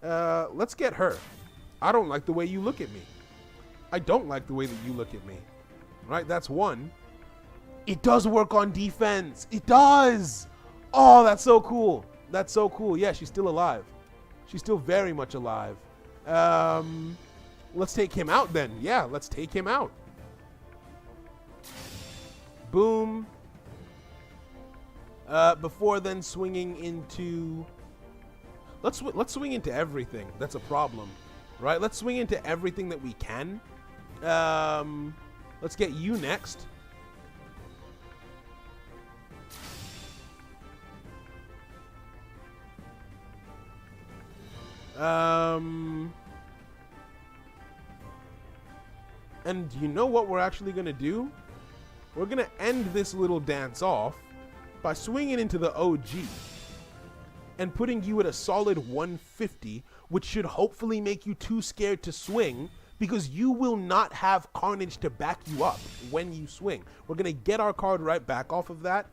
Let's get her. I don't like the way you look at me. I don't like the way that you look at me. Right, that's one. It does work on defense. It does. Oh, that's so cool. That's so cool. Yeah, she's still alive. She's still very much alive. Let's take him out then. Yeah, let's take him out. Boom. Before then swinging into... Let's swing into everything. That's a problem. Right? Let's swing into everything that we can. Let's get you next. And you know what we're actually going to do? we're going to end this little dance off by swinging into the OG and putting you at a solid 150, which should hopefully make you too scared to swing, because you will not have Carnage to back you up when you swing. We're going to get our card right back off of that.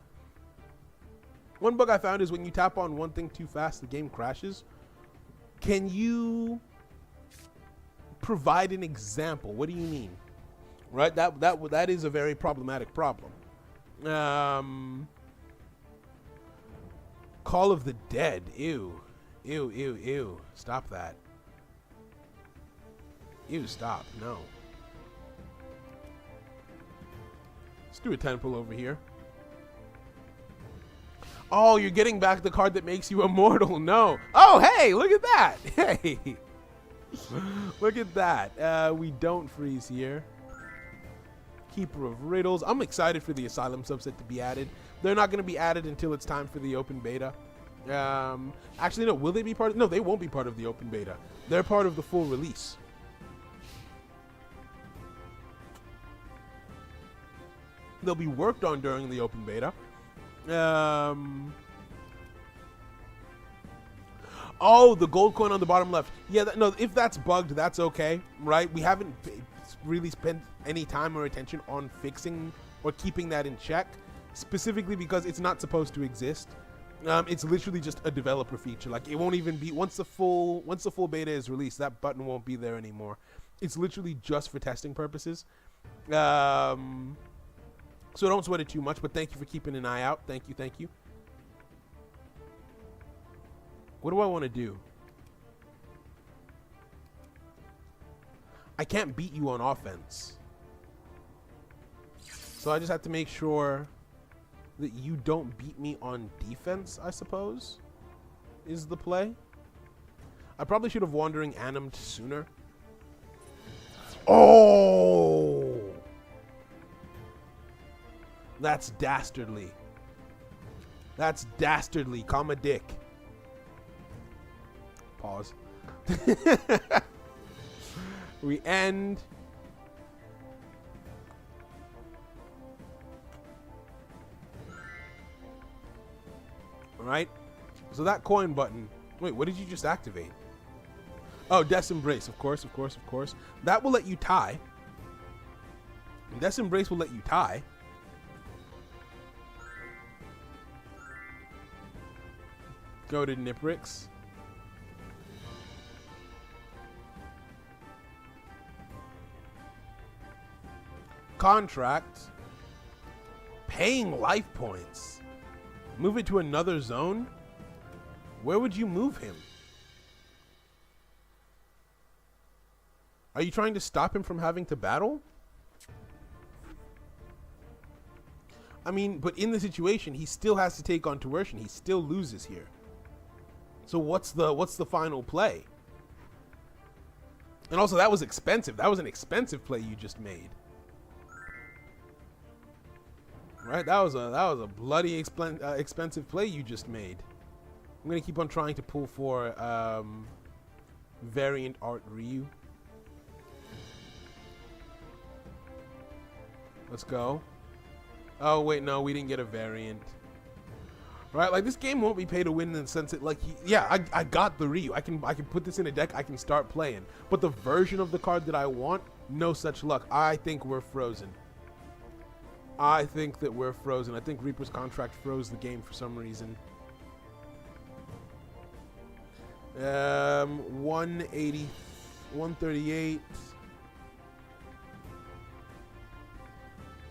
One bug I found is when you tap on one thing too fast, the game crashes. Can you provide an example? What do you mean? Right? That is a very problematic problem. Call of the Dead. Ew. Ew, ew, ew. Stop that. Ew, stop. No. Let's do a 10 pull over here. Oh, you're getting back the card that makes you immortal. No. Oh, hey, look at that. Hey. Look at that. We don't freeze here. Keeper of Riddles. I'm excited for the Asylum subset to be added. They're not going to be added until it's time for the open beta. Actually, no. Will they be part of... No, they won't be part of the open beta. They're part of the full release. They'll be worked on during the open beta. Oh, the gold coin on the bottom left. Yeah, no, if that's bugged, that's okay, right? We haven't really spent any time or attention on fixing or keeping that in check, specifically because it's not supposed to exist. It's literally just a developer feature. Like, it won't even be once the full beta is released, that button won't be there anymore. It's literally just for testing purposes. So don't sweat it too much, but thank you for keeping an eye out. Thank you, thank you. What do I want to do? I can't beat you on offense. So I just have to make sure that you don't beat me on defense, I suppose, is the play. I probably should have Wandering Animed sooner. Oh! That's dastardly. That's dastardly, comma dick. Pause. We end. All right. So that coin button. Wait, what did you just activate? Oh, Death's Embrace. Of course, of course, of course. That will let you tie. Death's Embrace will let you tie. Go to Niprix. Contract. Paying life points. Move it to another zone? Where would you move him? Are you trying to stop him from having to battle? I mean, but in the situation, he still has to take on Coercion. He still loses here. So what's the final play? And also, that was expensive. That was an expensive play you just made. Right? That was a bloody expensive play you just made. I'm gonna keep on trying to pull for variant art Ryu. Let's go. Oh wait, no, we didn't get a variant. Right, like this game won't be pay to win in the sense that, like, yeah, I got the Ryu. I can put this in a deck. I can start playing. But the version of the card that I want, no such luck. I think we're frozen. I think that we're frozen. I think Reaper's Contract froze the game for some reason. 180, 138.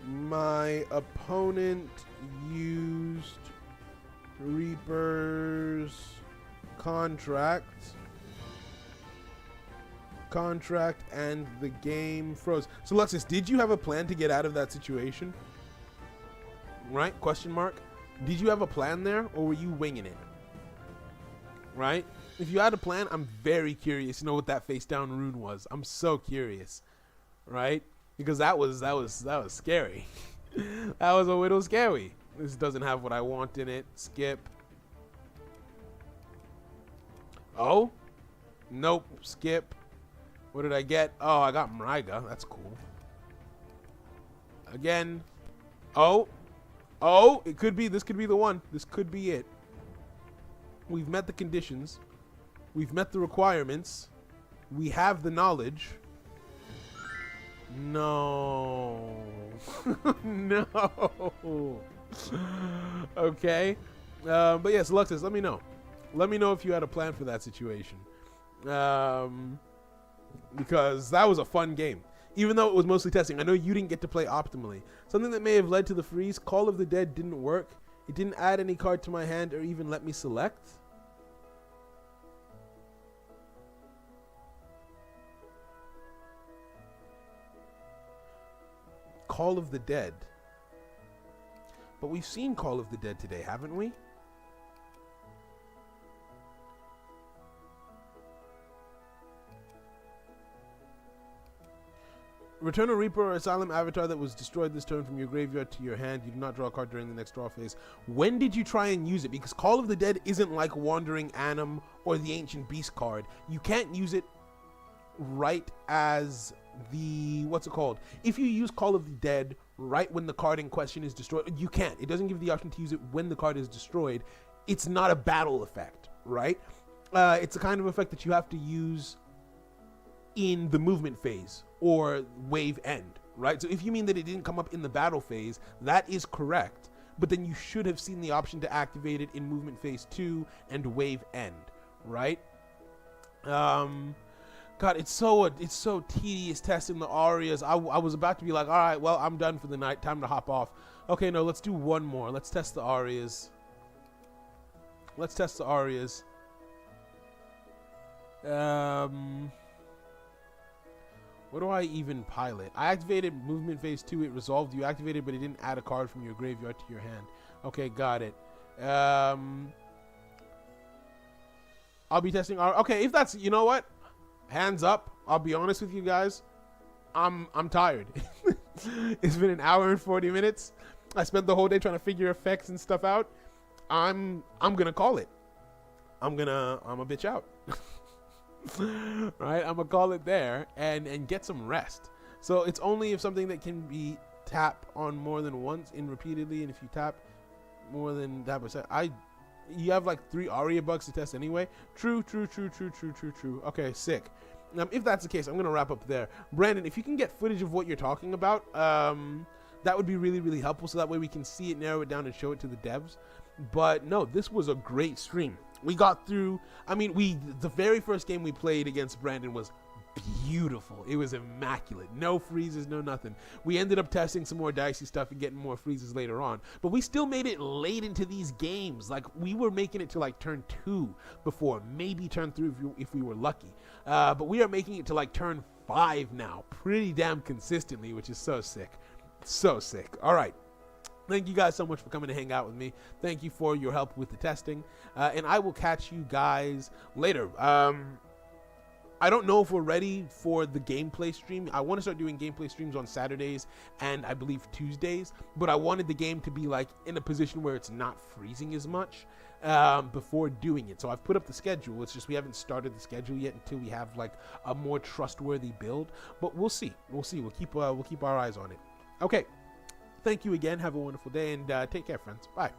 My opponent used Reaper's contract and the game froze. So Luxus, did you have a plan to get out of that situation? Right? Question mark. Did you have a plan there, or were you winging it? Right? If you had a plan, I'm very curious to know what that face down rune was. I'm so curious. Right? Because that was scary. That was a little scary. This doesn't have what I want in it. Skip. Oh? Nope. Skip. What did I get? Oh, I got Mraiga. That's cool. Again. Oh, oh, it could be. This could be the one. This could be it. We've met the conditions. We've met the requirements. We have the knowledge. No. No. Okay. But yes, Luxus, let me know. Let me know if you had a plan for that situation. Because that was a fun game. Even though it was mostly testing, I know you didn't get to play optimally. Something that may have led to the freeze, Call of the Dead didn't work. It didn't add any card to my hand or even let me select. Call of the Dead. But we've seen Call of the Dead today, haven't we? Return a Reaper or Asylum avatar that was destroyed this turn from your graveyard to your hand. You do not draw a card during the next draw phase. When did you try and use it? Because Call of the Dead isn't like Wandering Anim or the Ancient Beast card. You can't use it right as the, what's it called? If you use Call of the Dead right when the card in question is destroyed, you can't. It doesn't give you the option to use it when the card is destroyed. It's not a battle effect, right? It's a kind of effect that you have to use in the movement phase or wave end, right? So if you mean that it didn't come up in the battle phase, that is correct, but then you should have seen the option to activate it in movement phase 2 and wave end, right? God, it's so tedious testing the Arias. I was about to be like, all right, well, I'm done for the night, time to hop off. Okay, no, let's do one more. Let's test the Arias. Let's test the Arias. What do I even pilot? I activated movement phase 2. It resolved. You activated, but it didn't add a card from your graveyard to your hand. Okay, got it. I'll be testing. Okay, if that's, you know what? Hands up. I'll be honest with you guys. I'm tired. It's been an hour and 40 minutes. I spent the whole day trying to figure effects and stuff out. I'm gonna call it. I'm a bitch out. Right, I'm gonna call it there and get some rest. So it's only if something that can be tapped on more than once in repeatedly, and if you tap more than that percent, you have like 3 Aria bugs to test anyway. True. Okay, sick. If that's the case, I'm gonna wrap up there. Brandon, if you can get footage of what you're talking about, that would be really, really helpful, so that way we can see it, narrow it down, and show it to the devs. But no, this was a great stream. We got through, the very first game we played against Brandon was beautiful. It was immaculate. No freezes, no nothing. We ended up testing some more dicey stuff and getting more freezes later on. But we still made it late into these games. Like, we were making it to like turn 2 before, maybe turn 3 if we were lucky. But we are making it to like turn 5 now, pretty damn consistently, which is so sick. So sick. All right. Thank you guys so much for coming to hang out with me. Thank you for your help with the testing. And I will catch you guys later. I don't know if we're ready for the gameplay stream. I want to start doing gameplay streams on Saturdays and I believe Tuesdays. But I wanted the game to be like in a position where it's not freezing as much before doing it. So I've put up the schedule. It's just we haven't started the schedule yet until we have like a more trustworthy build. But we'll see. We'll see. We'll keep our eyes on it. Okay. Thank you again. Have a wonderful day and take care, friends. Bye.